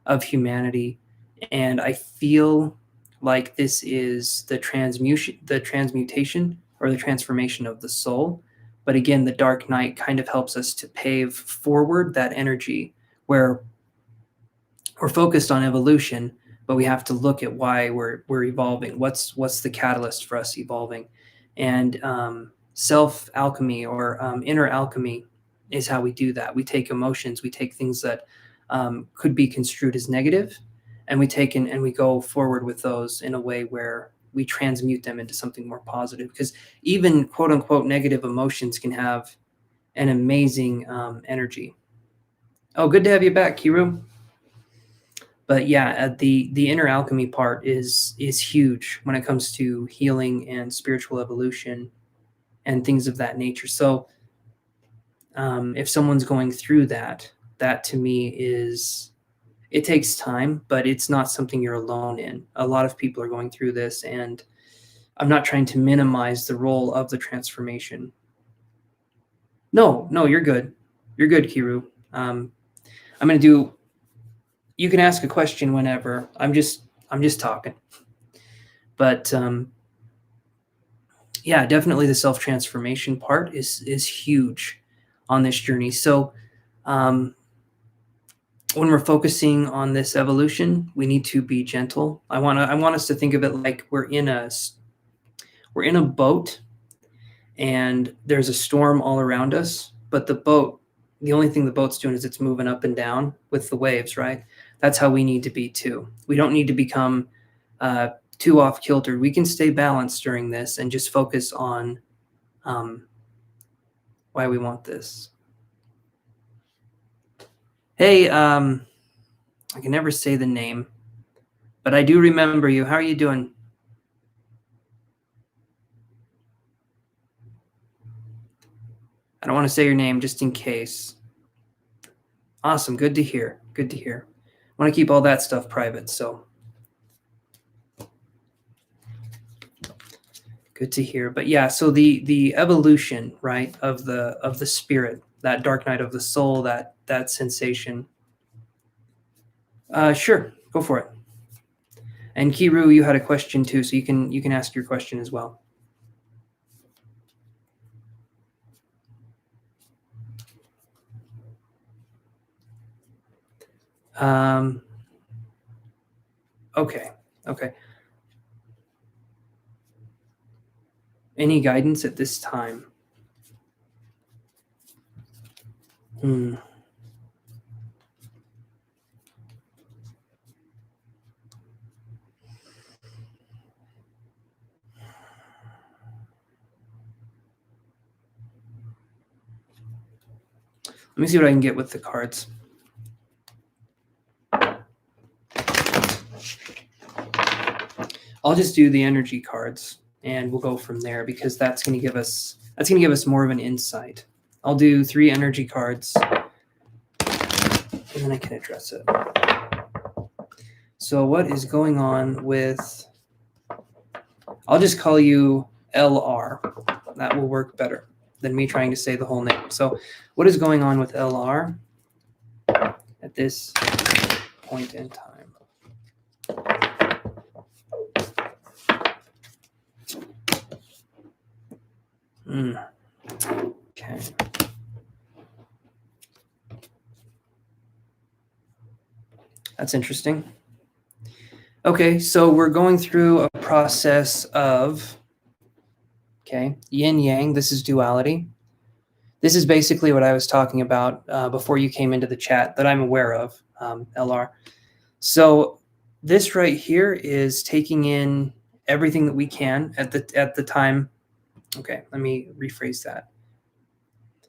of humanity. And I feel like this is the transmutation or the transformation of the soul. But again, the dark night kind of helps us to pave forward that energy where we're focused on evolution, but we have to look at why we're evolving. What's the catalyst for us evolving? And self alchemy or inner alchemy is how we do that. We take emotions, we take things that could be construed as negative, and we go forward with those in a way where we transmute them into something more positive. Because even quote unquote negative emotions can have an amazing energy. Oh, good to have you back, Kiru. But yeah, the inner alchemy part is huge when it comes to healing and spiritual evolution and things of that nature. So if someone's going through that to me is, it takes time, but it's not something you're alone in. A lot of people are going through this, and I'm not trying to minimize the role of the transformation. No, you're good. You're good, Kiru. I'm going to do, you can ask a question whenever. I'm just talking. But yeah, definitely the self-transformation part is huge on this journey. So when we're focusing on this evolution, we need to be gentle. I want us to think of it like we're in a boat, and there's a storm all around us, but the only thing the boat's doing is it's moving up and down with the waves, right? That's how we need to be too. We don't need to become too off kilter. We can stay balanced during this and just focus on why we want this. Hey, I can never say the name, but I do remember you. How are you doing? I don't want to say your name just in case. Awesome. Good to hear. Good to hear. I want to keep all that stuff private. So good to hear. But yeah, so the evolution, right, of the spirit, that dark night of the soul, that sensation. Sure, go for it. And Kiru, you had a question too, so you can ask your question as well. Okay. Any guidance at this time? Let me see what I can get with the cards. I'll just do the energy cards and we'll go from there because that's going to give us more of an insight. I'll do 3 energy cards and then I can address it. So what is going on with, I'll just call you LR. That will work better than me trying to say the whole name. So what is going on with LR at this point in time? Okay. That's interesting. Okay, so we're going through a process of, yin yang. This is duality. This is basically what I was talking about before you came into the chat that I'm aware of, LR. So this right here is taking in everything that we can at the time. Okay, let me rephrase that.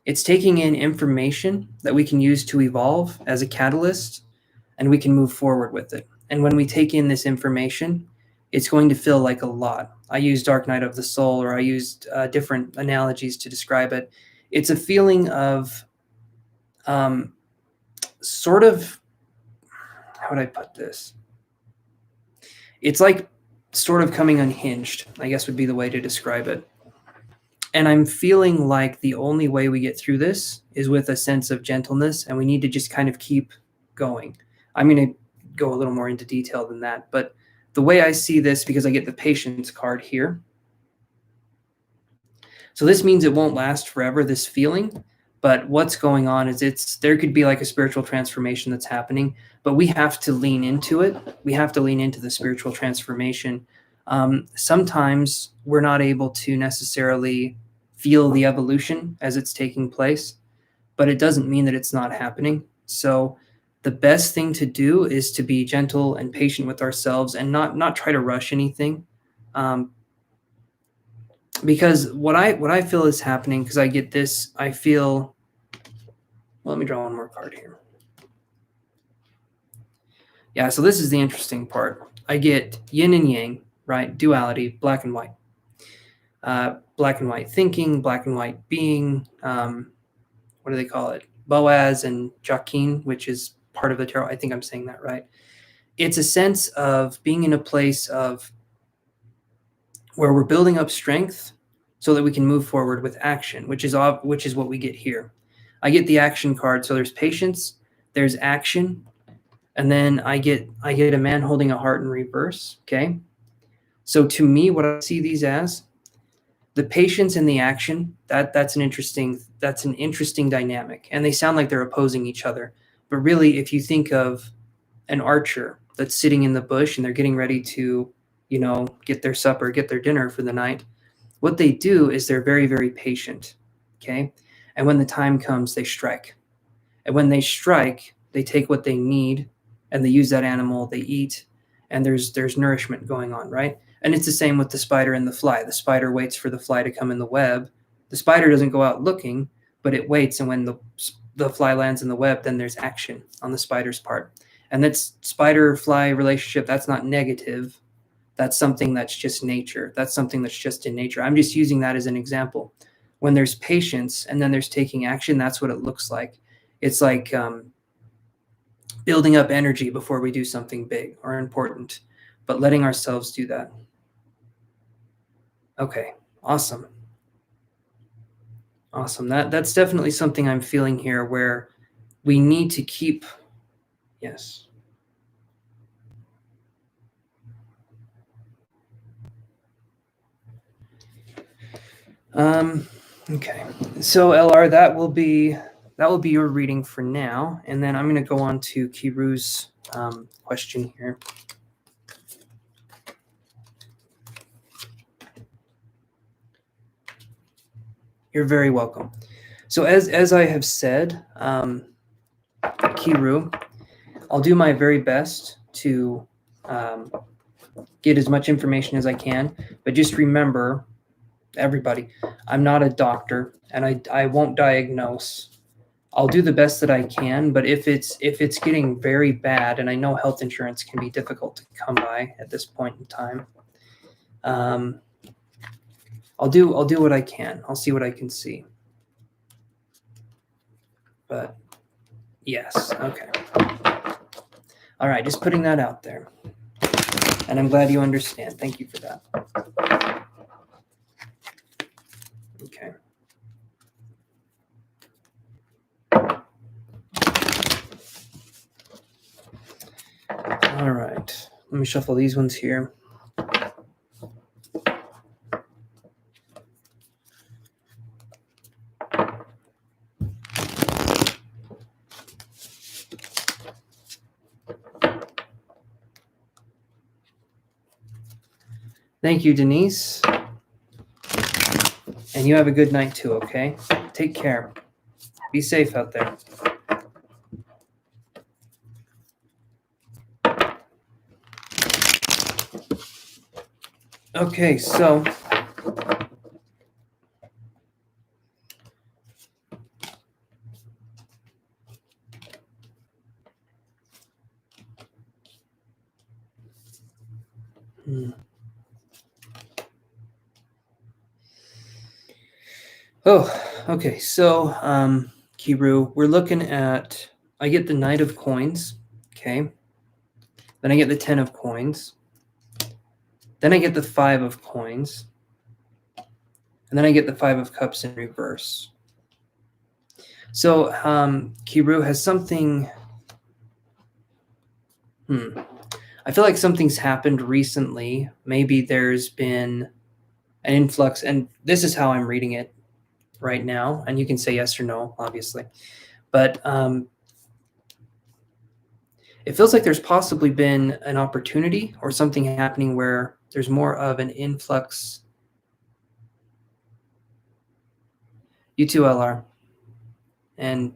It's taking in information that we can use to evolve as a catalyst, and we can move forward with it. And when we take in this information, it's going to feel like a lot. I used Dark Night of the Soul, or I used different analogies to describe it. It's a feeling of sort of, how would I put this? It's like sort of coming unhinged, I guess would be the way to describe it. And I'm feeling like the only way we get through this is with a sense of gentleness, and we need to just kind of keep going. I'm going to go a little more into detail than that, but the way I see this, because I get the patience card here. So this means it won't last forever, this feeling, but what's going on is there could be like a spiritual transformation that's happening, but we have to lean into it. We have to lean into the spiritual transformation. Sometimes we're not able to necessarily feel the evolution as it's taking place, but it doesn't mean that it's not happening. So the best thing to do is to be gentle and patient with ourselves and not try to rush anything. Because what I feel is happening, because I get this, I feel, well, let me draw one more card here. Yeah, so this is the interesting part. I get yin and yang, right? Duality, black and white. Black and white thinking, black and white being, what do they call it? Boaz and Jachin, which is part of the tarot. I think I'm saying that right. It's a sense of being in a place of where we're building up strength so that we can move forward with action, which is what we get here. I get the action card. So there's patience, there's action, and then I get a man holding a heart in reverse. Okay. So to me, what I see these as, the patience and the action, that's an interesting dynamic. And they sound like they're opposing each other. But really, if you think of an archer that's sitting in the bush and they're getting ready to, get their supper, get their dinner for the night, what they do is they're very, very patient. Okay. And when the time comes, they strike. And when they strike, they take what they need and they use that animal, they eat, and there's nourishment going on, right? And it's the same with the spider and the fly. The spider waits for the fly to come in the web. The spider doesn't go out looking, but it waits. And when the fly lands in the web, then there's action on the spider's part. And that's spider-fly relationship. That's not negative. That's something that's just nature. That's something that's just in nature. I'm just using that as an example. when there's patience and then there's taking action, that's what it looks like. It's like building up energy before we do something big or important, but letting ourselves do that. Okay, awesome. Awesome. That's definitely something I'm feeling here, where we need to keep, yes. Okay. So LR, that will be your reading for now, and then I'm going to go on to Kiru's question here. You're very welcome. So as I have said, Kiru, I'll do my very best to get as much information as I can, but just remember, everybody, I'm not a doctor, and I won't diagnose. I'll do the best that I can, but if it's getting very bad, and I know health insurance can be difficult to come by at this point in time, I'll do what I can. I'll see what I can see. But yes, okay. All right, just putting that out there. And I'm glad you understand. Thank you for that. Okay. All right. Let me shuffle these ones here. Thank you, Denise. And you have a good night too, okay? Take care. Be safe out there. Okay, so oh, okay. So, Kiru, we're looking at, I get the Knight of Coins, okay? Then I get the 10 of Coins. Then I get the 5 of Coins. And then I get the 5 of Cups in reverse. So, Kiru, has something... I feel like something's happened recently. Maybe there's been an influx, and this is how I'm reading it right now. And you can say yes or no, obviously. But it feels like there's possibly been an opportunity or something happening where there's more of an influx. You too, LR. And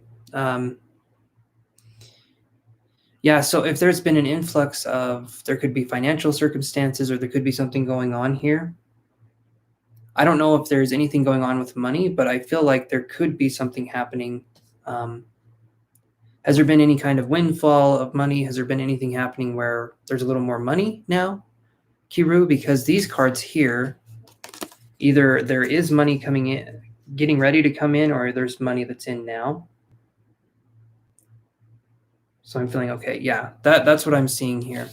yeah, so if there's been an influx of, there could be financial circumstances, or there could be something going on here. I don't know if there's anything going on with money, but I feel like there could be something happening. Has there been any kind of windfall of money? Has there been anything happening where there's a little more money now, Kiru? Because these cards here, either there is money coming in, getting ready to come in, or there's money that's in now. So I'm feeling okay. Yeah, that's what I'm seeing here.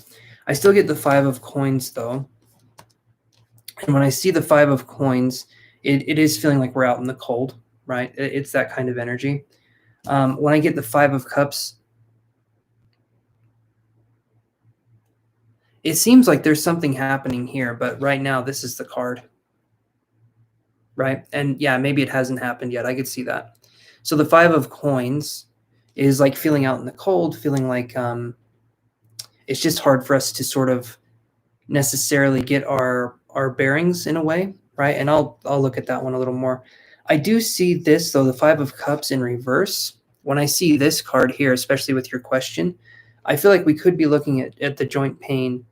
I still get the 5 of Coins, though. And when I see the 5 of Coins, it is feeling like we're out in the cold, right? It's that kind of energy. When I get the 5 of Cups, it seems like there's something happening here, but right now this is the card, right? And yeah, maybe it hasn't happened yet. I could see that. So the 5 of Coins is like feeling out in the cold, feeling like it's just hard for us to sort of necessarily get our bearings in a way, right? And I'll look at that one a little more. I do see this, though, the 5 of Cups in reverse. When I see this card here, especially with your question, I feel like we could be looking at the joint pain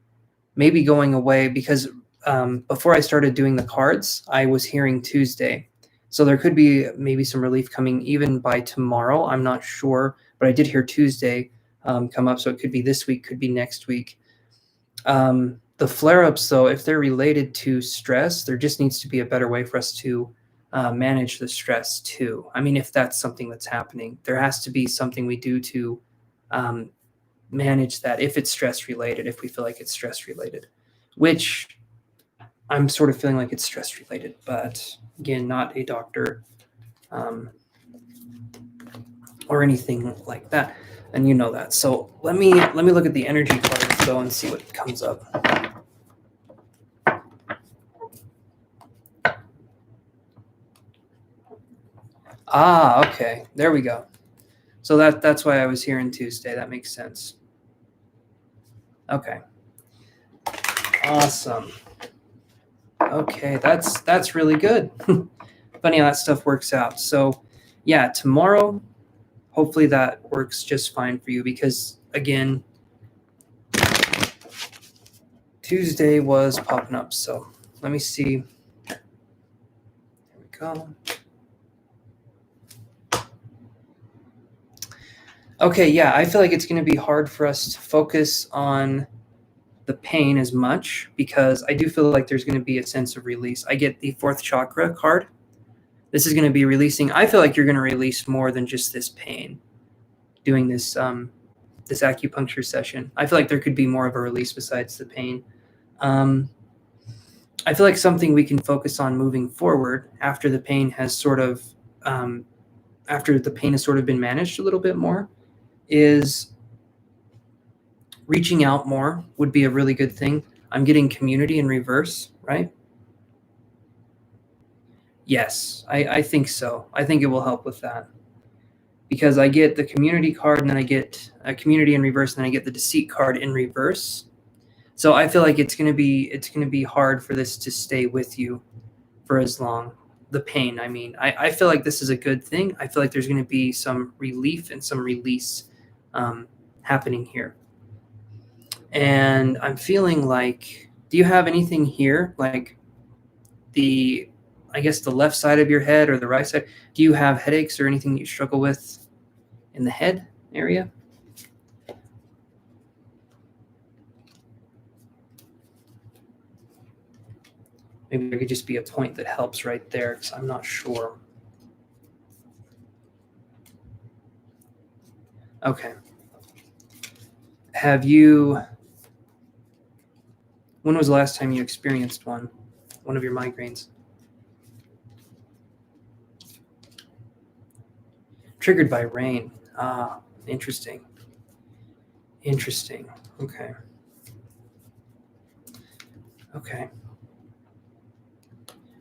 maybe going away, because before I started doing the cards, I was hearing Tuesday. So there could be maybe some relief coming even by tomorrow. I'm not sure, but I did hear Tuesday come up. So it could be this week, could be next week. The flare-ups, though, if they're related to stress, there just needs to be a better way for us to manage the stress too. I mean, if that's something that's happening, there has to be something we do to manage that if it's stress related, if we feel like it's stress related, which I'm sort of feeling like it's stress related, but again, not a doctor or anything like that. And you know that. So let me look at the energy cards though and see what comes up. Ah, okay. There we go. So that's why I was here on Tuesday. That makes sense. Okay. Awesome. Okay, that's really good. Funny how that stuff works out. So yeah, tomorrow, hopefully that works just fine for you because again, Tuesday was popping up. So let me see. There we go. Okay, yeah, I feel like it's going to be hard for us to focus on the pain as much because I do feel like there's going to be a sense of release. I get the fourth chakra card. This is going to be releasing. I feel like you're going to release more than just this pain doing this this acupuncture session. I feel like there could be more of a release besides the pain. I feel like something we can focus on moving forward after the pain has sort of been managed a little bit more is reaching out more would be a really good thing. I'm getting community in reverse, right? Yes, I think so. I think it will help with that. Because I get the community card and then I get a community in reverse and then I get the deceit card in reverse. So I feel like it's gonna be hard for this to stay with you for as long. The pain, I mean. I feel like this is a good thing. I feel like there's gonna be some relief and some release happening here. And I'm feeling like, do you have anything here, like I guess the left side of your head or the right side? Do you have headaches or anything you struggle with in the head area? Maybe there could just be a point that helps right there because I'm not sure. Okay. When was the last time you experienced one of your migraines? Triggered by rain. Ah, interesting. Interesting. Okay. Okay.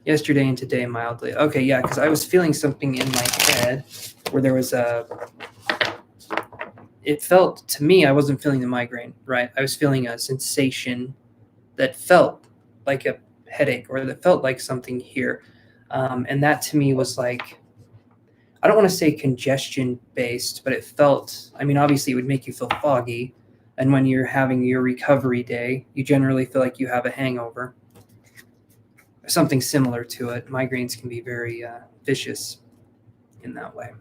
Yesterday and today mildly. Okay, yeah, because I was feeling something in my head where there was it felt to me, I wasn't feeling the migraine, right? I was feeling a sensation that felt like a headache or that felt like something here. And that to me was like, I don't want to say congestion based, but it felt, I mean, obviously it would make you feel foggy. And when you're having your recovery day, you generally feel like you have a hangover. Something similar to it. Migraines can be very vicious in that way.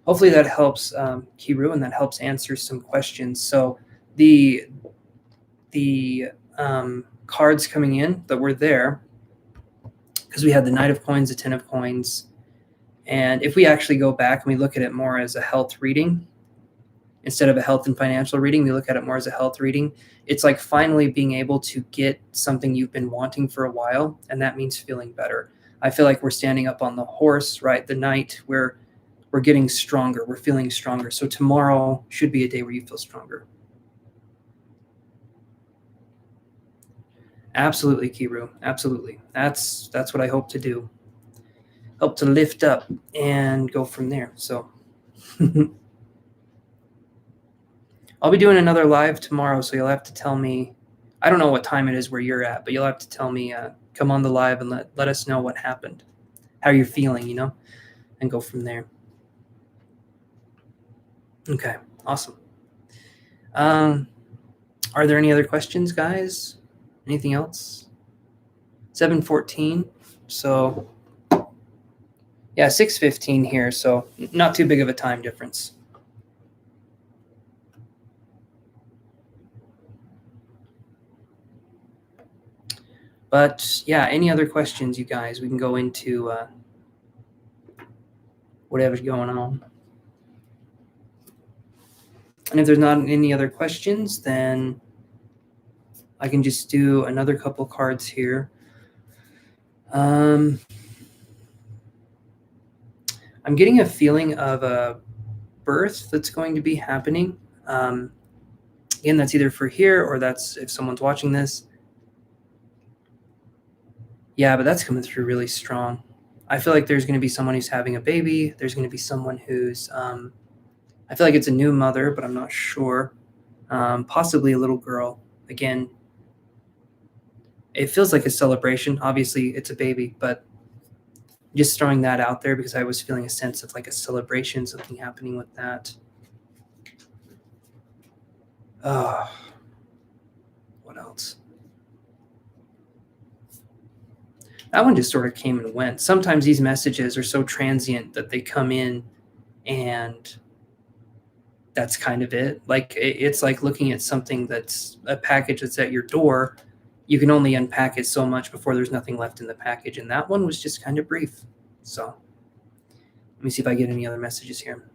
Hopefully that helps, Kiru, and that helps answer some questions. So the cards coming in that were there, because we had the Knight of Coins, the Ten of Coins, and if we actually go back and we look at it more as a health reading, instead of a health and financial reading, we look at it more as a health reading. It's like finally being able to get something you've been wanting for a while, and that means feeling better. I feel like we're standing up on the horse, right? The knight, where we're getting stronger, we're feeling stronger. So tomorrow should be a day where you feel stronger. Absolutely, Kiru. Absolutely. That's what I hope to do. Help to lift up and go from there. So I'll be doing another live tomorrow, so you'll have to tell me. I don't know what time it is where you're at, but you'll have to tell me, come on the live and let us know what happened, how you're feeling, and go from there. Okay, awesome. Are there any other questions, guys? Anything else? 7:14. So yeah, 6:15 here. So not too big of a time difference. But yeah, any other questions, you guys? We can go into whatever's going on. And if there's not any other questions, then I can just do another couple cards here. I'm getting a feeling of a birth that's going to be happening. Again, that's either for here or that's if someone's watching this. Yeah, but that's coming through really strong. I feel like there's going to be someone who's having a baby. There's going to be someone who's, I feel like it's a new mother, but I'm not sure. Possibly a little girl. Again, it feels like a celebration. Obviously, it's a baby, but just throwing that out there because I was feeling a sense of like a celebration, something happening with that. What else? That one just sort of came and went. Sometimes these messages are so transient that they come in and that's kind of it. Like it's like looking at something that's a package that's at your door. You can only unpack it so much before there's nothing left in the package. And that one was just kind of brief. So let me see if I get any other messages here.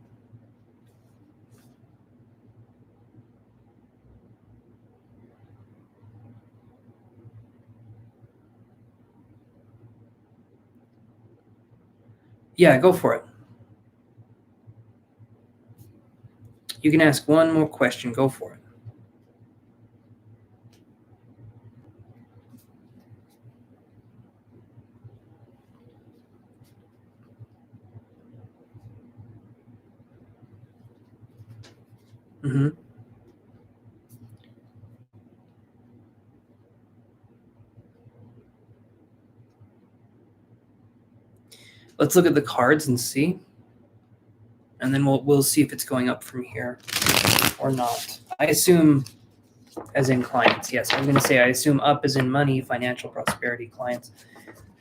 Yeah, go for it. You can ask one more question. Go for it. Mm-hmm. Let's look at the cards and see. And then we'll see if it's going up from here or not. I assume as in clients. Yes, I'm going to say I assume up as in money, financial prosperity, clients.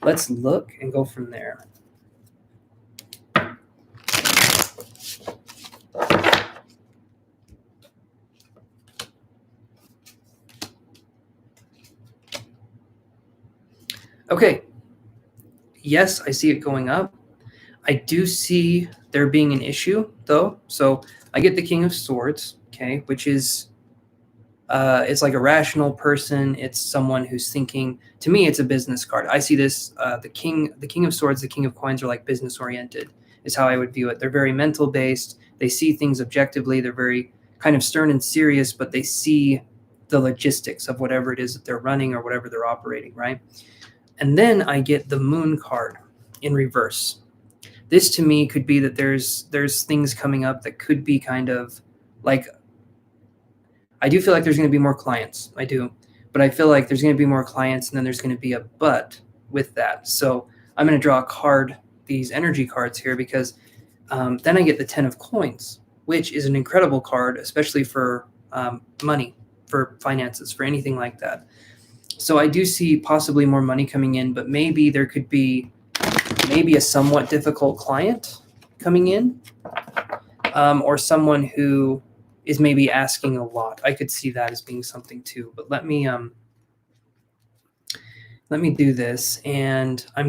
Let's look and go from there. Okay. Yes, I see it going up. I do see there being an issue, though. So I get the King of Swords, okay, which is it's like a rational person. It's someone who's thinking. To me, it's a business card. I see this the King of Swords, the King of Coins are like business oriented. Is how I would view it. They're very mental based. They see things objectively. They're very kind of stern and serious, but they see the logistics of whatever it is that they're running or whatever they're operating, right? And then I get the Moon card in reverse. This to me could be that there's things coming up that could be kind of like, I do feel like there's going to be more clients. I do. But I feel like there's going to be more clients and then there's going to be a but with that. So I'm going to draw a card, these energy cards here, because then I get the 10 of Coins, which is an incredible card, especially for money, for finances, for anything like that. So I do see possibly more money coming in, but maybe there could be maybe a somewhat difficult client coming in, or someone who is maybe asking a lot. I could see that as being something too. But let me do this, and I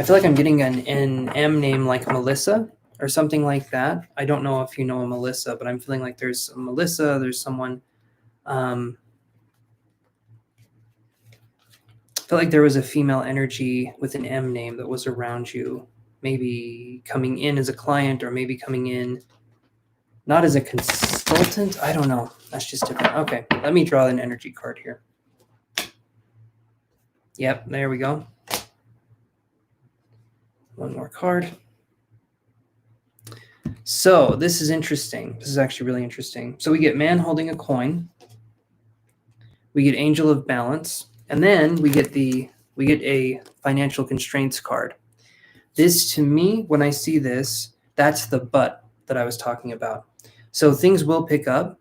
feel like I'm getting an M name like Melissa or something like that. I don't know if you know a Melissa, but I'm feeling like there's a Melissa. There's someone. I feel like there was a female energy with an M name that was around you, maybe coming in as a client or maybe coming in not as a consultant. I don't know. That's just different. Okay, let me draw an energy card here. Yep, there we go. One more card. So this is interesting. This is actually really interesting. So we get man holding a coin. We get Angel of Balance. And then we get a financial constraints card. This to me, when I see this, that's the but that I was talking about. So things will pick up,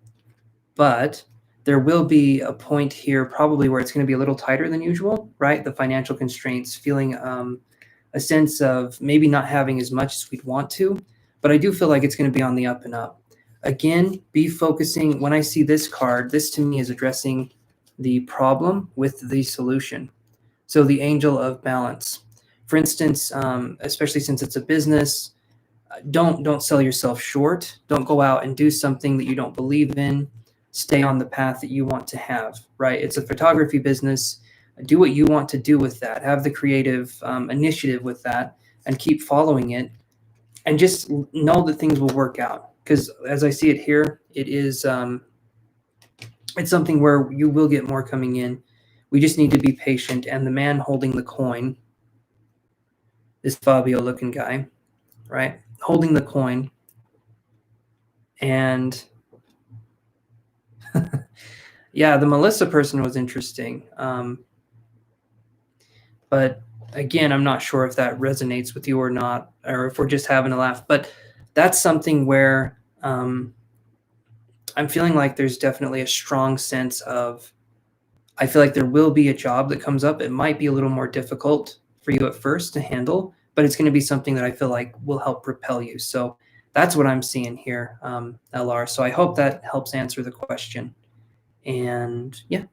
but there will be a point here probably where it's going to be a little tighter than usual, right? The financial constraints, feeling a sense of maybe not having as much as we'd want to, but I do feel like it's going to be on the up and up. Again, be focusing. When I see this card, this to me is addressing the problem with the solution. So the angel of balance. For instance, especially since it's a business, don't sell yourself short. Don't go out and do something that you don't believe in. Stay on the path that you want to have, right? It's a photography business. Do what you want to do with that. Have the creative initiative with that and keep following it. And just know that things will work out. Because as I see it here, it is it's something where you will get more coming in. We just need to be patient. And the man holding the coin, this Fabio looking guy, right? Holding the coin. And yeah, the Melissa person was interesting. But again, I'm not sure if that resonates with you or not, or if we're just having a laugh. But that's something where I'm feeling like there's definitely a strong sense of, I feel like there will be a job that comes up. It might be a little more difficult for you at first to handle, but it's going to be something that I feel like will help propel you. So that's what I'm seeing here, LR. So I hope that helps answer the question. And yeah.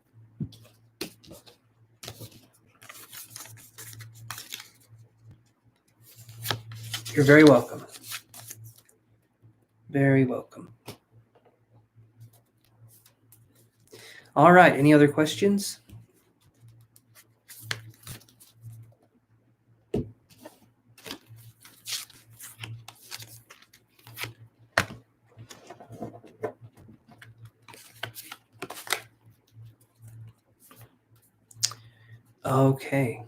You're very welcome. Very welcome. All right. Any other questions? Okay.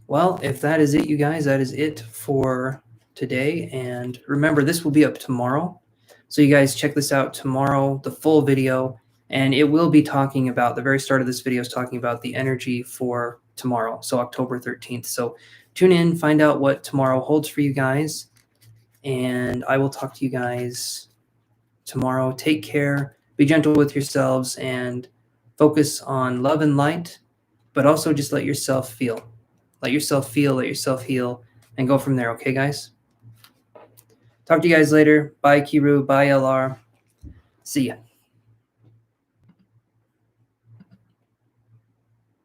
Well, if that is it, you guys, that is it for today. And remember, this will be up tomorrow. So you guys check this out tomorrow, the full video. And it will be talking about, the very start of this video is talking about the energy for tomorrow, so October 13th. So tune in, find out what tomorrow holds for you guys. And I will talk to you guys tomorrow. Take care, be gentle with yourselves, and focus on love and light, but also just let yourself feel. Let yourself feel, let yourself heal, and go from there, okay, guys? Talk to you guys later. Bye, Kiru. Bye, LR. See ya.